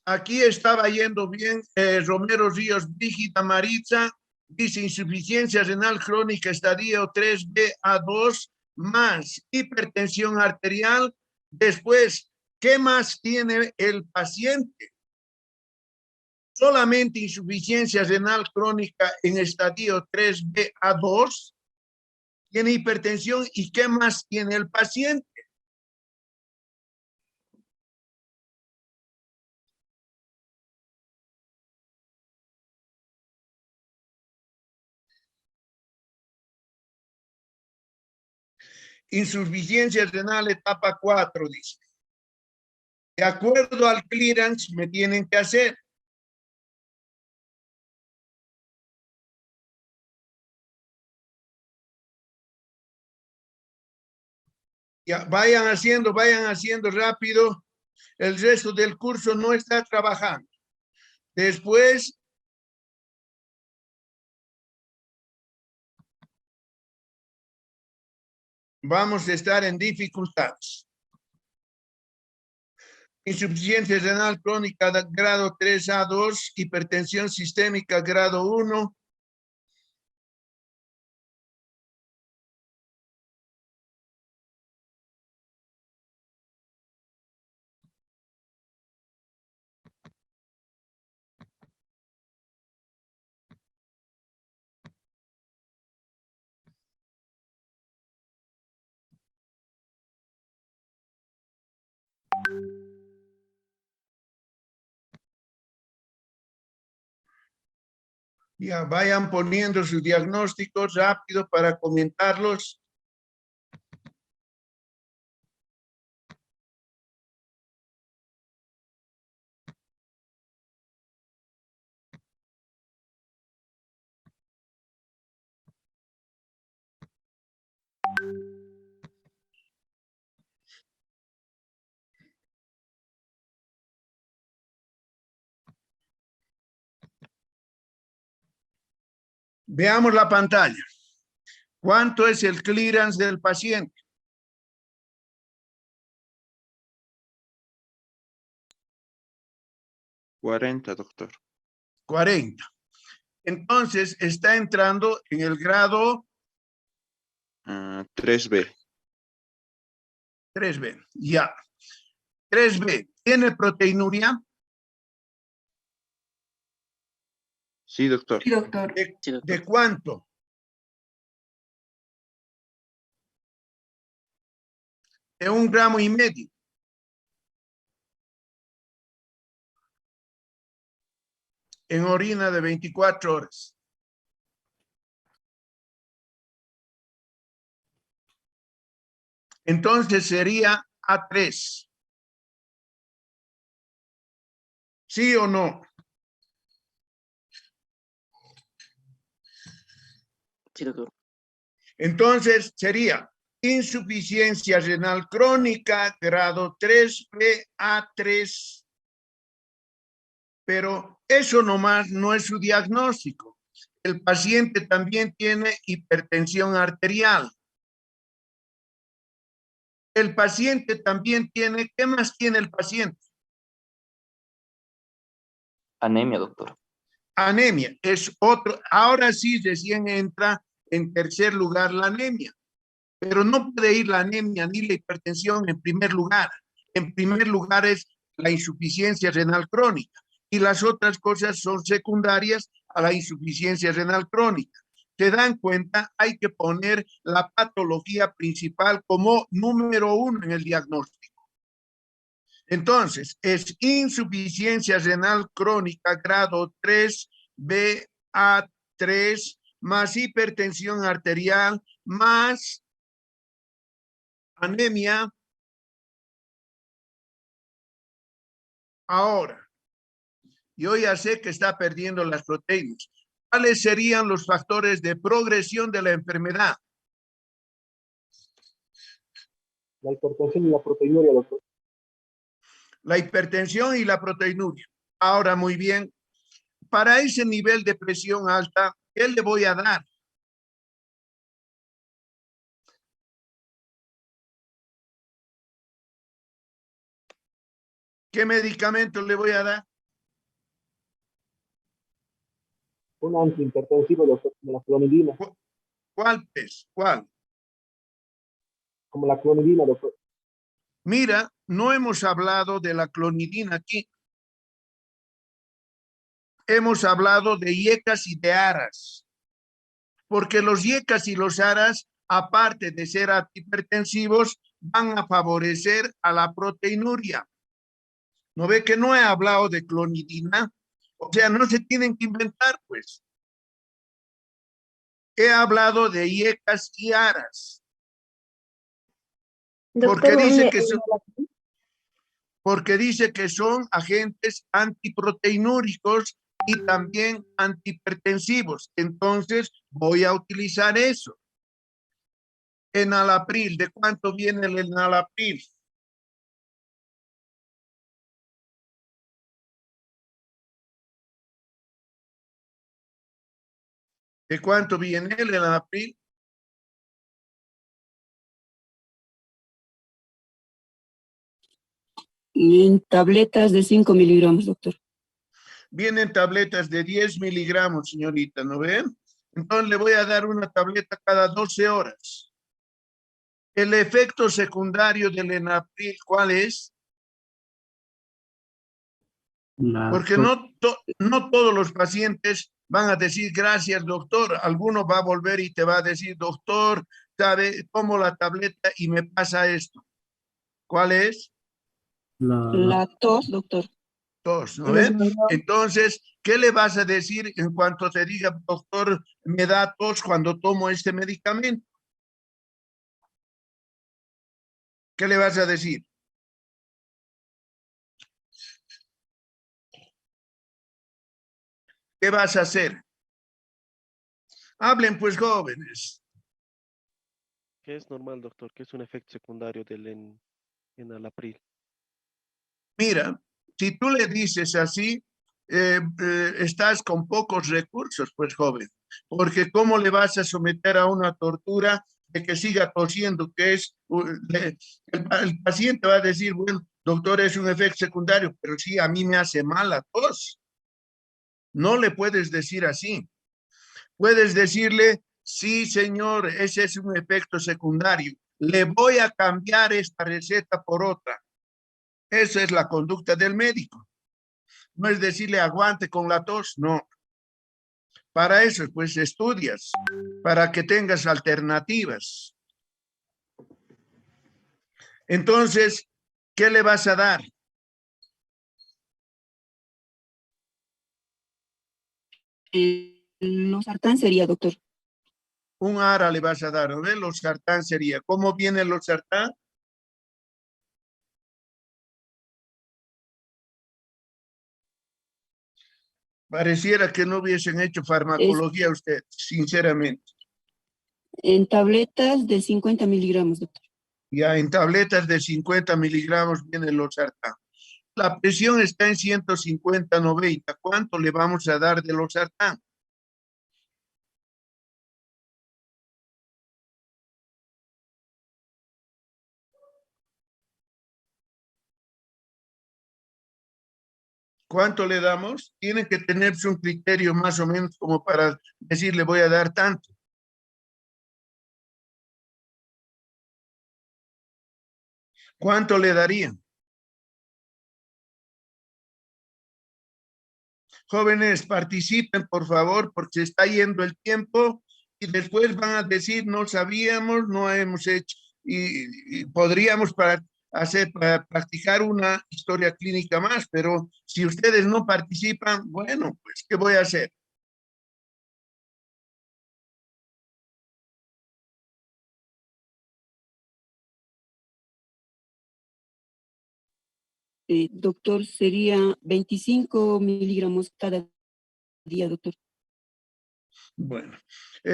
Aquí estaba yendo bien. Romero Ríos, Brígida Maritza, dice insuficiencia renal crónica estadio 3B a 2 más hipertensión arterial. Después, ¿qué más tiene el paciente? Solamente insuficiencia renal crónica en estadio 3B a 2. Tiene hipertensión y ¿qué más tiene el paciente? Insuficiencia renal etapa 4, dice. De acuerdo al clearance, me tienen que hacer. Ya, vayan haciendo rápido. El resto del curso no está trabajando. Después, vamos a estar en dificultades. Insuficiencia renal crónica grado 3A2, hipertensión sistémica grado 1. Ya vayan poniendo sus diagnósticos rápido para comentarlos. Veamos la pantalla. ¿Cuánto es el clearance del paciente? $40, doctor. 40. Entonces está entrando en el grado 3B. 3B. Ya. 3B. ¿Tiene proteinuria? Sí, doctor. Sí, doctor. ¿De cuánto? De 1,5 gramos. En orina de 24 horas. Entonces sería A3. ¿Sí o no? Sí, doctor. Entonces sería insuficiencia renal crónica, grado 3B, A3. Pero eso nomás no es su diagnóstico. El paciente también tiene hipertensión arterial. El paciente también tiene, ¿qué más tiene el paciente? Anemia, doctor. Anemia, es otro. Ahora sí recién entra en tercer lugar la anemia. Pero no puede ir la anemia ni la hipertensión en primer lugar. En primer lugar es la insuficiencia renal crónica. Y las otras cosas son secundarias a la insuficiencia renal crónica. ¿Se dan cuenta? Hay que poner la patología principal como número 1 en el diagnóstico. Entonces, es insuficiencia renal crónica grado 3B A3 más hipertensión arterial más anemia. Ahora, yo ya sé que está perdiendo las proteínas. ¿Cuáles serían los factores de progresión de la enfermedad? La hipertensión y la proteinuria, doctor. La hipertensión y la proteinuria. Ahora, muy bien. Para ese nivel de presión alta, ¿qué le voy a dar? ¿Qué medicamento le voy a dar? Un antihipertensivo, doctor, como la clonidina. ¿Cuál es? ¿Cuál? Como la clonidina, doctor. Mira, no hemos hablado de la clonidina aquí. Hemos hablado de IECAS y de ARAS. Porque los IECAS y los ARAS, aparte de ser antihipertensivos, van a favorecer a la proteinuria. ¿No ve que no he hablado de clonidina? O sea, no se tienen que inventar, pues. He hablado de IECAS y ARAS. Porque Doctor, dice que son agentes antiproteinúricos y también antihipertensivos. Entonces, voy a utilizar eso. Enalapril, ¿de cuánto viene el enalapril? ¿De cuánto viene el enalapril? En tabletas de 5 miligramos, doctor. Vienen tabletas de 10 miligramos, señorita, ¿no ven? Entonces le voy a dar una tableta cada 12 horas. El efecto secundario del enalapril, ¿cuál es? Porque no todos los pacientes van a decir gracias, doctor. Alguno va a volver y te va a decir, doctor, sabe, tomo la tableta y me pasa esto. ¿Cuál es? La tos, doctor. tos, ¿no ves? Entonces, ¿qué le vas a decir en cuanto te diga, doctor, me da tos cuando tomo este medicamento? ¿Qué le vas a decir? ¿Qué vas a hacer? Hablen pues, jóvenes. Que es normal, doctor, que es un efecto secundario del enalapril. Mira, si tú le dices así, estás con pocos recursos, pues joven, porque ¿cómo le vas a someter a una tortura de que siga tosiendo? Que es, el paciente va a decir, bueno, doctor, es un efecto secundario, pero sí, a mí me hace mal la tos. No le puedes decir así. Puedes decirle, sí, señor, ese es un efecto secundario. Le voy a cambiar esta receta por otra. Esa es la conducta del médico. No es decirle aguante con la tos, no. Para eso, pues, estudias, para que tengas alternativas. Entonces, ¿qué le vas a dar? Losartán sería, doctor. Un ARA le vas a dar, ¿no? Losartán sería. ¿Cómo viene el losartán? Pareciera que no hubiesen hecho farmacología usted, sinceramente. En tabletas de 50 miligramos, doctor. Ya en tabletas de 50 miligramos viene el losartán. La presión está en 150/90. ¿Cuánto le vamos a dar de losartán? ¿Cuánto le damos? Tiene que tenerse un criterio más o menos como para decir le voy a dar tanto. ¿Cuánto le darían? Jóvenes, participen, por favor, porque se está yendo el tiempo y después van a decir, no sabíamos, no hemos hecho, y podríamos para practicar una historia clínica más, pero si ustedes no participan, bueno, pues, ¿qué voy a hacer? Doctor, sería 25 miligramos cada día, doctor. Bueno,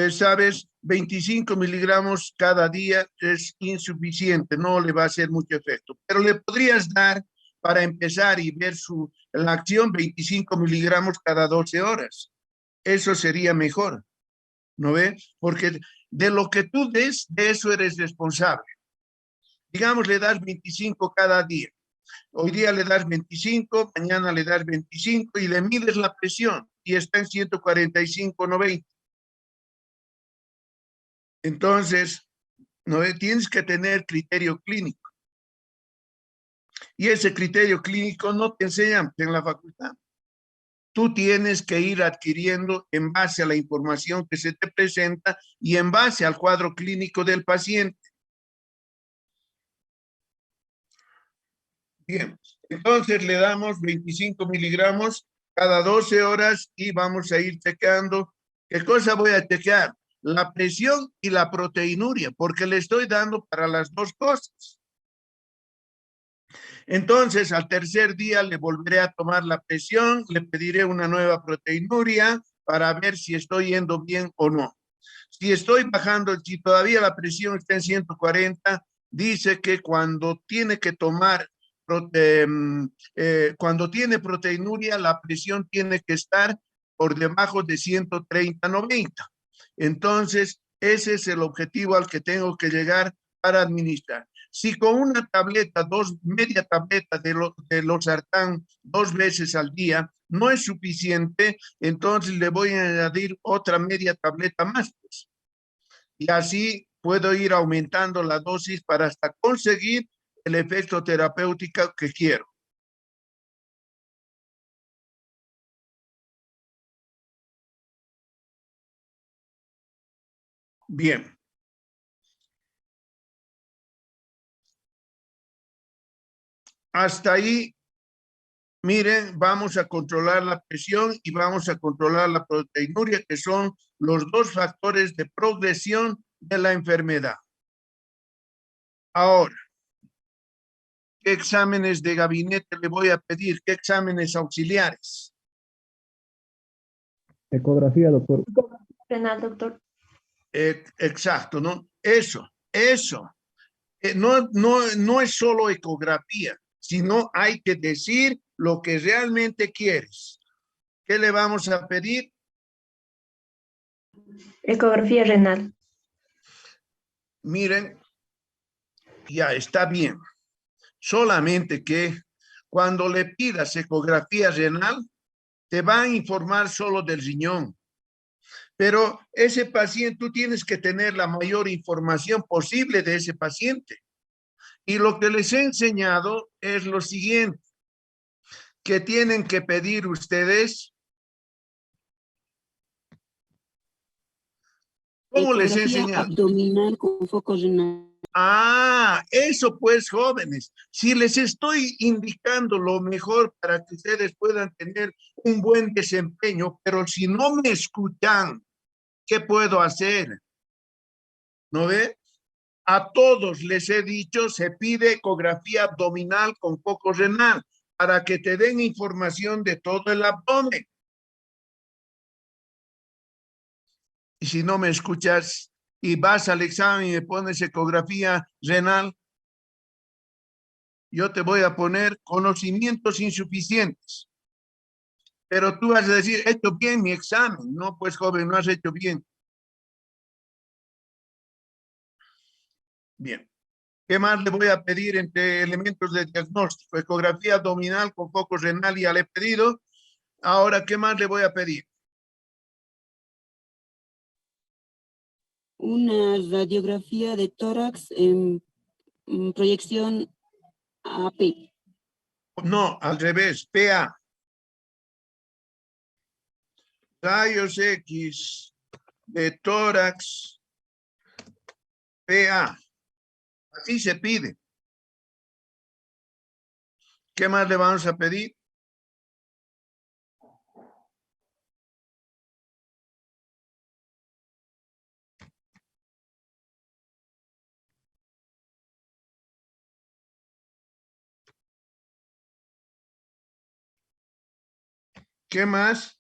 sabes, 25 miligramos cada día es insuficiente, no le va a hacer mucho efecto, pero le podrías dar para empezar y ver la acción 25 miligramos cada 12 horas. Eso sería mejor, ¿no ve? Porque de lo que tú des, de eso eres responsable. Digamos, le das 25 cada día. Hoy día le das 25, mañana le das 25 y le mides la presión y está en 145/90. Entonces, ¿no? Tienes que tener criterio clínico. Y ese criterio clínico no te enseñan en la facultad. Tú tienes que ir adquiriendo en base a la información que se te presenta y en base al cuadro clínico del paciente. Bien, entonces le damos 25 miligramos cada 12 horas y vamos a ir checando. ¿Qué cosa voy a chequear? La presión y la proteinuria, porque le estoy dando para las dos cosas. Entonces, al tercer día le volveré a tomar la presión, le pediré una nueva proteinuria para ver si estoy yendo bien o no. Si estoy bajando, si todavía la presión está en 140, dice que cuando tiene que tomar, cuando tiene proteinuria, la presión tiene que estar por debajo de 130/90. Entonces, ese es el objetivo al que tengo que llegar para administrar. Si con una tableta, media tableta de losartán 2 veces al día no es suficiente, entonces le voy a añadir otra media tableta más, pues. Y así puedo ir aumentando la dosis para hasta conseguir el efecto terapéutico que quiero. Bien. Hasta ahí Miren, vamos a controlar la presión y vamos a controlar la proteinuria, que son los dos factores de progresión de la enfermedad. Ahora, ¿qué exámenes de gabinete le voy a pedir? ¿Qué exámenes auxiliares? Ecografía, doctor. Renal, doctor. Exacto, ¿no? Eso. No es solo ecografía, sino hay que decir lo que realmente quieres. ¿Qué le vamos a pedir? Ecografía renal. Miren, ya está bien. Solamente que cuando le pidas ecografía renal, te van a informar solo del riñón. Pero ese paciente, tú tienes que tener la mayor información posible de ese paciente. Y lo que les he enseñado es lo siguiente, que tienen que pedir ustedes. ¿Cómo les he enseñado? Abdominal con foco renal. Ah, eso pues, jóvenes. Si les estoy indicando lo mejor para que ustedes puedan tener un buen desempeño, pero si no me escuchan, ¿qué puedo hacer? ¿No ve? A todos les he dicho, se pide ecografía abdominal con foco renal para que te den información de todo el abdomen. Y si no me escuchas y vas al examen y me pones ecografía renal, yo te voy a poner conocimientos insuficientes. Pero tú vas a decir, he hecho bien mi examen. No, pues joven, no has hecho bien. Bien. ¿Qué más le voy a pedir entre elementos de diagnóstico? Ecografía abdominal con foco renal ya le he pedido. Ahora, ¿qué más le voy a pedir? Una radiografía de tórax en proyección AP. No, al revés, PA. Rayos X de tórax, PA. Así se pide. ¿Qué más le vamos a pedir? ¿Qué más?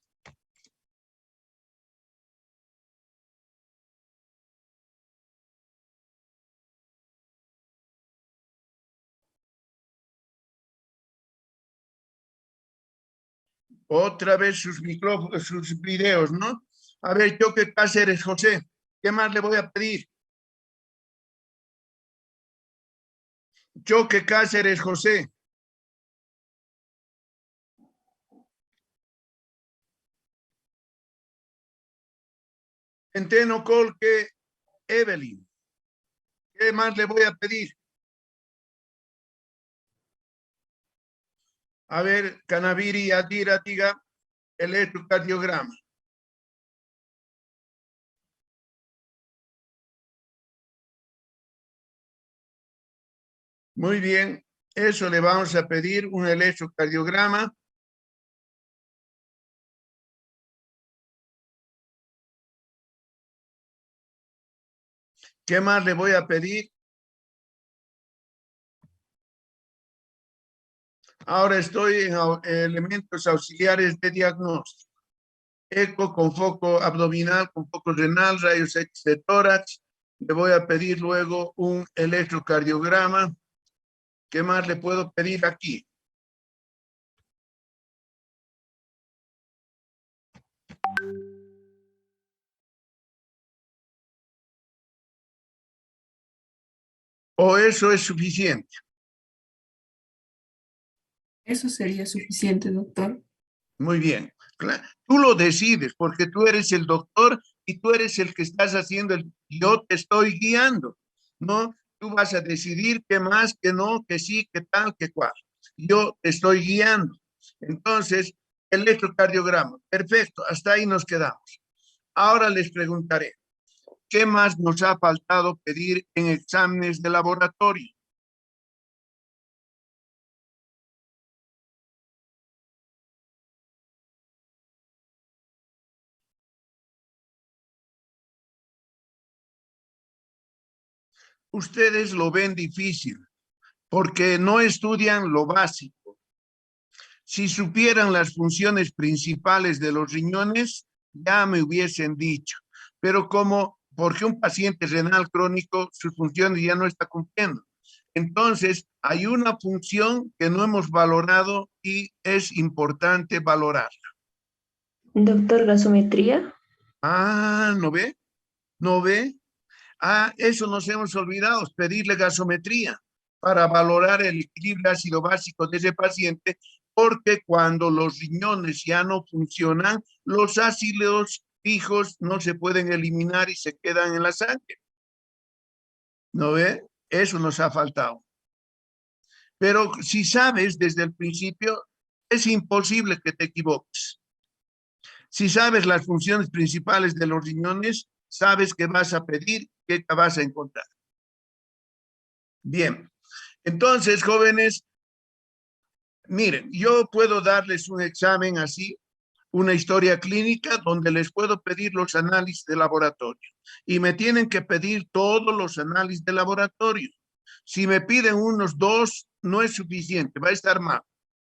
Otra vez sus micrófonos, sus videos, ¿no? A ver, Choque Cáceres José, ¿qué más le voy a pedir? Choque Cáceres José. Centeno Colque Evelyn. ¿Qué más le voy a pedir? A ver, Canaviri Adira diga electrocardiograma. Muy bien, eso le vamos a pedir, un electrocardiograma. ¿Qué más le voy a pedir? Ahora estoy en elementos auxiliares de diagnóstico. Eco con foco abdominal, con foco renal, rayos X de tórax. Le voy a pedir luego un electrocardiograma. ¿Qué más le puedo pedir aquí? ¿O eso es suficiente? Eso sería suficiente, doctor. Muy bien. Tú lo decides porque tú eres el doctor y tú eres el que estás haciendo yo te estoy guiando, ¿no? Tú vas a decidir qué más, qué no, qué sí, qué tal, qué cual. Yo te estoy guiando. Entonces, electrocardiograma. Perfecto, hasta ahí nos quedamos. Ahora les preguntaré, ¿qué más nos ha faltado pedir en exámenes de laboratorio? ustedes lo ven difícil porque no estudian lo básico. Si supieran las funciones principales de los riñones, ya me hubiesen dicho. Pero porque un paciente renal crónico, sus funciones ya no está cumpliendo. Entonces, hay una función que no hemos valorado y es importante valorarla. Doctor, gasometría. Ah, ¿no ve? ¿No ve? Ah, eso nos hemos olvidado, pedirle gasometría para valorar el equilibrio ácido básico de ese paciente, porque cuando los riñones ya no funcionan, los ácidos fijos no se pueden eliminar y se quedan en la sangre. ¿No ve? Eso nos ha faltado. Pero si sabes desde el principio, es imposible que te equivoques. Si sabes las funciones principales de los riñones, sabes qué vas a pedir, qué te vas a encontrar. Bien, entonces, jóvenes, miren, yo puedo darles un examen así, una historia clínica donde les puedo pedir los análisis de laboratorio y me tienen que pedir todos los análisis de laboratorio. Si me piden unos 2, no es suficiente, va a estar mal.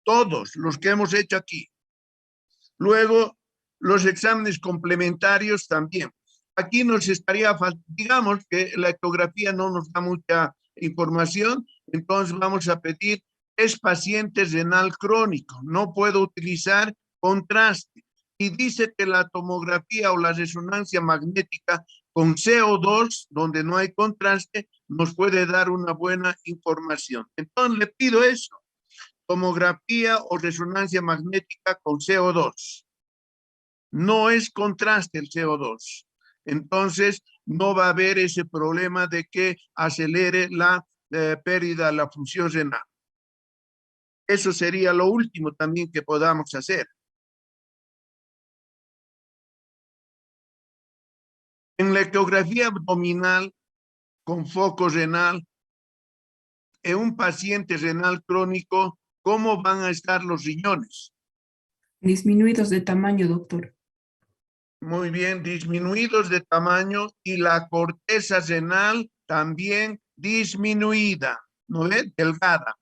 Todos los que hemos hecho aquí. Luego, los exámenes complementarios también. Aquí nos estaría faltando, digamos que la ecografía no nos da mucha información, entonces vamos a pedir, es paciente renal crónico, no puedo utilizar contraste. Y dice que la tomografía o la resonancia magnética con CO2, donde no hay contraste, nos puede dar una buena información. Entonces le pido eso, tomografía o resonancia magnética con CO2. No es contraste el CO2. Entonces, no va a haber ese problema de que acelere la pérdida de la función renal. Eso sería lo último también que podamos hacer. En la ecografía abdominal con foco renal, en un paciente renal crónico, ¿cómo van a estar los riñones? Disminuidos de tamaño, doctor. Muy bien, disminuidos de tamaño y la corteza renal también disminuida, ¿no ves? Delgada.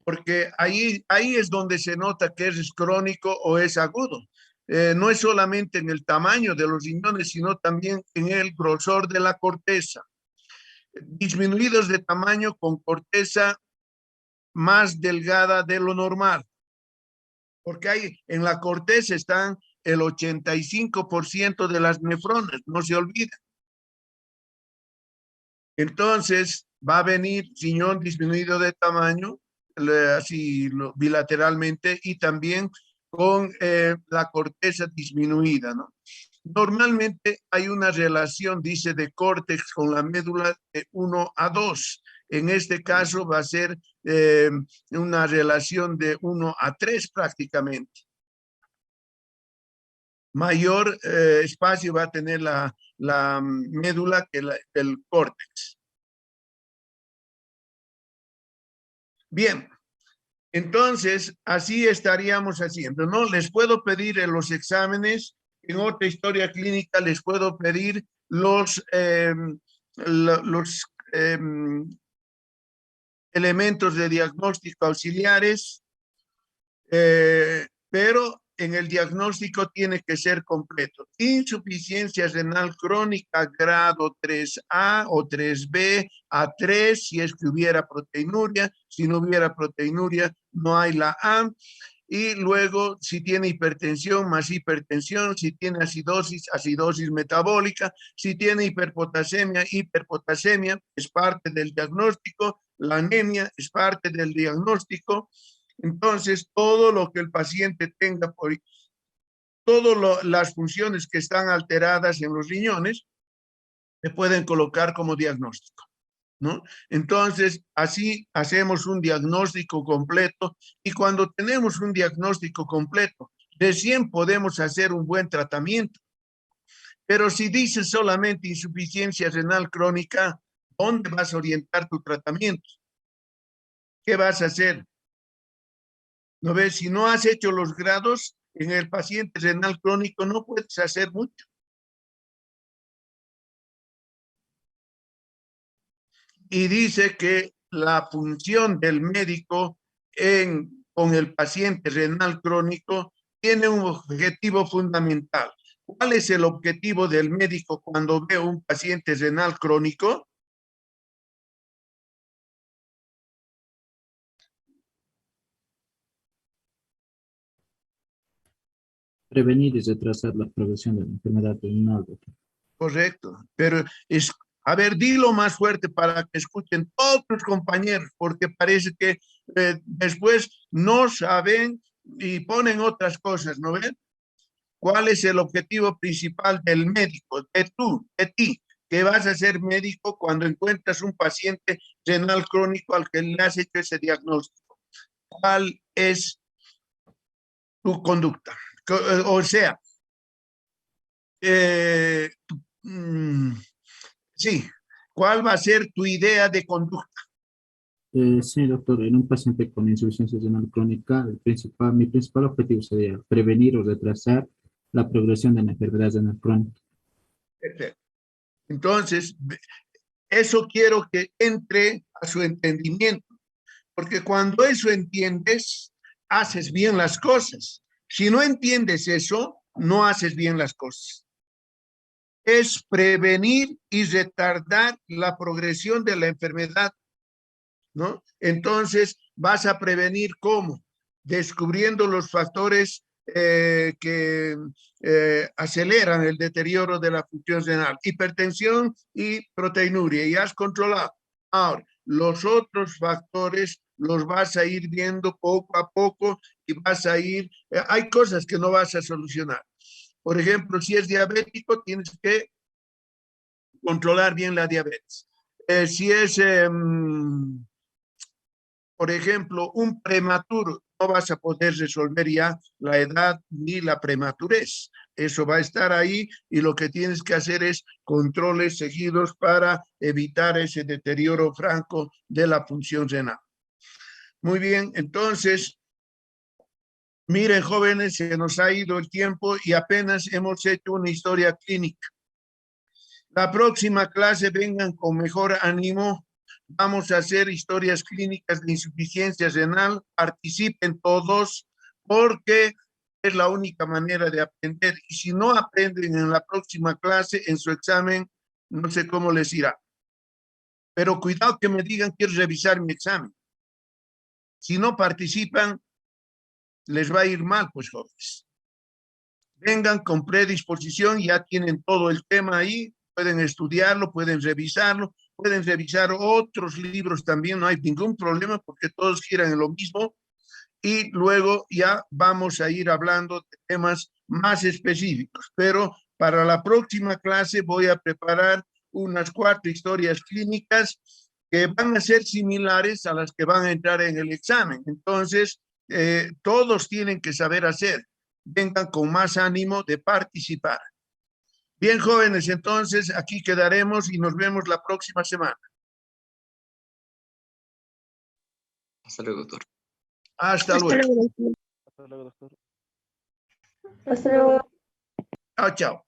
Porque ahí es donde se nota que es crónico o es agudo. No es solamente en el tamaño de los riñones, sino también en el grosor de la corteza. Disminuidos de tamaño con corteza más delgada de lo normal. Porque ahí en la corteza están el 85% de las nefronas, no se olviden. Entonces va a venir riñón disminuido de tamaño, así bilateralmente, y también con la corteza disminuida, ¿no? Normalmente hay una relación, dice, de córtex con la médula de 1:2. En este caso va a ser una relación de 1:3 prácticamente. Mayor espacio va a tener la médula que el córtex. Bien, entonces así estaríamos haciendo, ¿no? Les puedo pedir en los exámenes, en otra historia clínica les puedo pedir los elementos de diagnóstico auxiliares, pero en el diagnóstico tiene que ser completo. Insuficiencia renal crónica grado 3A o 3B, A3 si es que hubiera proteinuria, si no hubiera proteinuria no hay la A, y luego si tiene hipertensión más hipertensión, si tiene acidosis, acidosis metabólica, si tiene hiperpotasemia, hiperpotasemia, es parte del diagnóstico, la anemia es parte del diagnóstico. Entonces, todo lo que el paciente tenga, todas las funciones que están alteradas en los riñones, se pueden colocar como diagnóstico, ¿no? Entonces, así hacemos un diagnóstico completo y cuando tenemos un diagnóstico completo, recién podemos hacer un buen tratamiento. Pero si dices solamente insuficiencia renal crónica, ¿dónde vas a orientar tu tratamiento? ¿Qué vas a hacer? ¿No ves? Si no has hecho los grados en el paciente renal crónico, no puedes hacer mucho. y dice que la función del médico con el paciente renal crónico tiene un objetivo fundamental. ¿Cuál es el objetivo del médico cuando ve un paciente renal crónico? Prevenir y retrasar la progresión de la enfermedad renal, doctor. Correcto, pero a ver, dilo más fuerte para que escuchen todos tus compañeros, porque parece que después no saben y ponen otras cosas, ¿no ven? ¿Cuál es el objetivo principal del médico, de ti, que vas a ser médico cuando encuentras un paciente renal crónico al que le has hecho ese diagnóstico? ¿Cuál es tu conducta? O sea, sí, ¿cuál va a ser tu idea de conducta? Sí, doctor, en un paciente con insuficiencia renal crónica, mi principal objetivo sería prevenir o retrasar la progresión de la enfermedad renal crónica. Perfecto. Entonces, eso quiero que entre a su entendimiento, porque cuando eso entiendes, haces bien las cosas. Si no entiendes eso, no haces bien las cosas. Es prevenir y retardar la progresión de la enfermedad, ¿no? Entonces, vas a prevenir ¿cómo? Descubriendo los factores que aceleran el deterioro de la función renal, hipertensión y proteinuria, y has controlado. Ahora, los otros factores los vas a ir viendo poco a poco y vas a ir, hay cosas que no vas a solucionar. Por ejemplo, si es diabético, tienes que controlar bien la diabetes. Si es, por ejemplo, un prematuro, no vas a poder resolver ya la edad ni la prematurez. Eso va a estar ahí y lo que tienes que hacer es controles seguidos para evitar ese deterioro franco de la función renal. Muy bien, entonces, miren jóvenes, se nos ha ido el tiempo y apenas hemos hecho una historia clínica. La próxima clase vengan con mejor ánimo. Vamos a hacer historias clínicas de insuficiencia renal. Participen todos porque es la única manera de aprender. Y si no aprenden en la próxima clase, en su examen, no sé cómo les irá. Pero cuidado que me digan, quiero revisar mi examen. Si no participan, les va a ir mal, pues jóvenes. Vengan con predisposición, ya tienen todo el tema ahí, pueden estudiarlo, pueden revisar otros libros también, no hay ningún problema porque todos giran en lo mismo y luego ya vamos a ir hablando de temas más específicos. Pero para la próxima clase voy a preparar unas 4 historias clínicas que van a ser similares a las que van a entrar en el examen. Entonces, todos tienen que saber hacer. Vengan con más ánimo de participar. Bien, jóvenes, entonces aquí quedaremos y nos vemos la próxima semana. Hasta luego, doctor. Hasta luego. Hasta luego, doctor. Hasta luego. Chao, chao.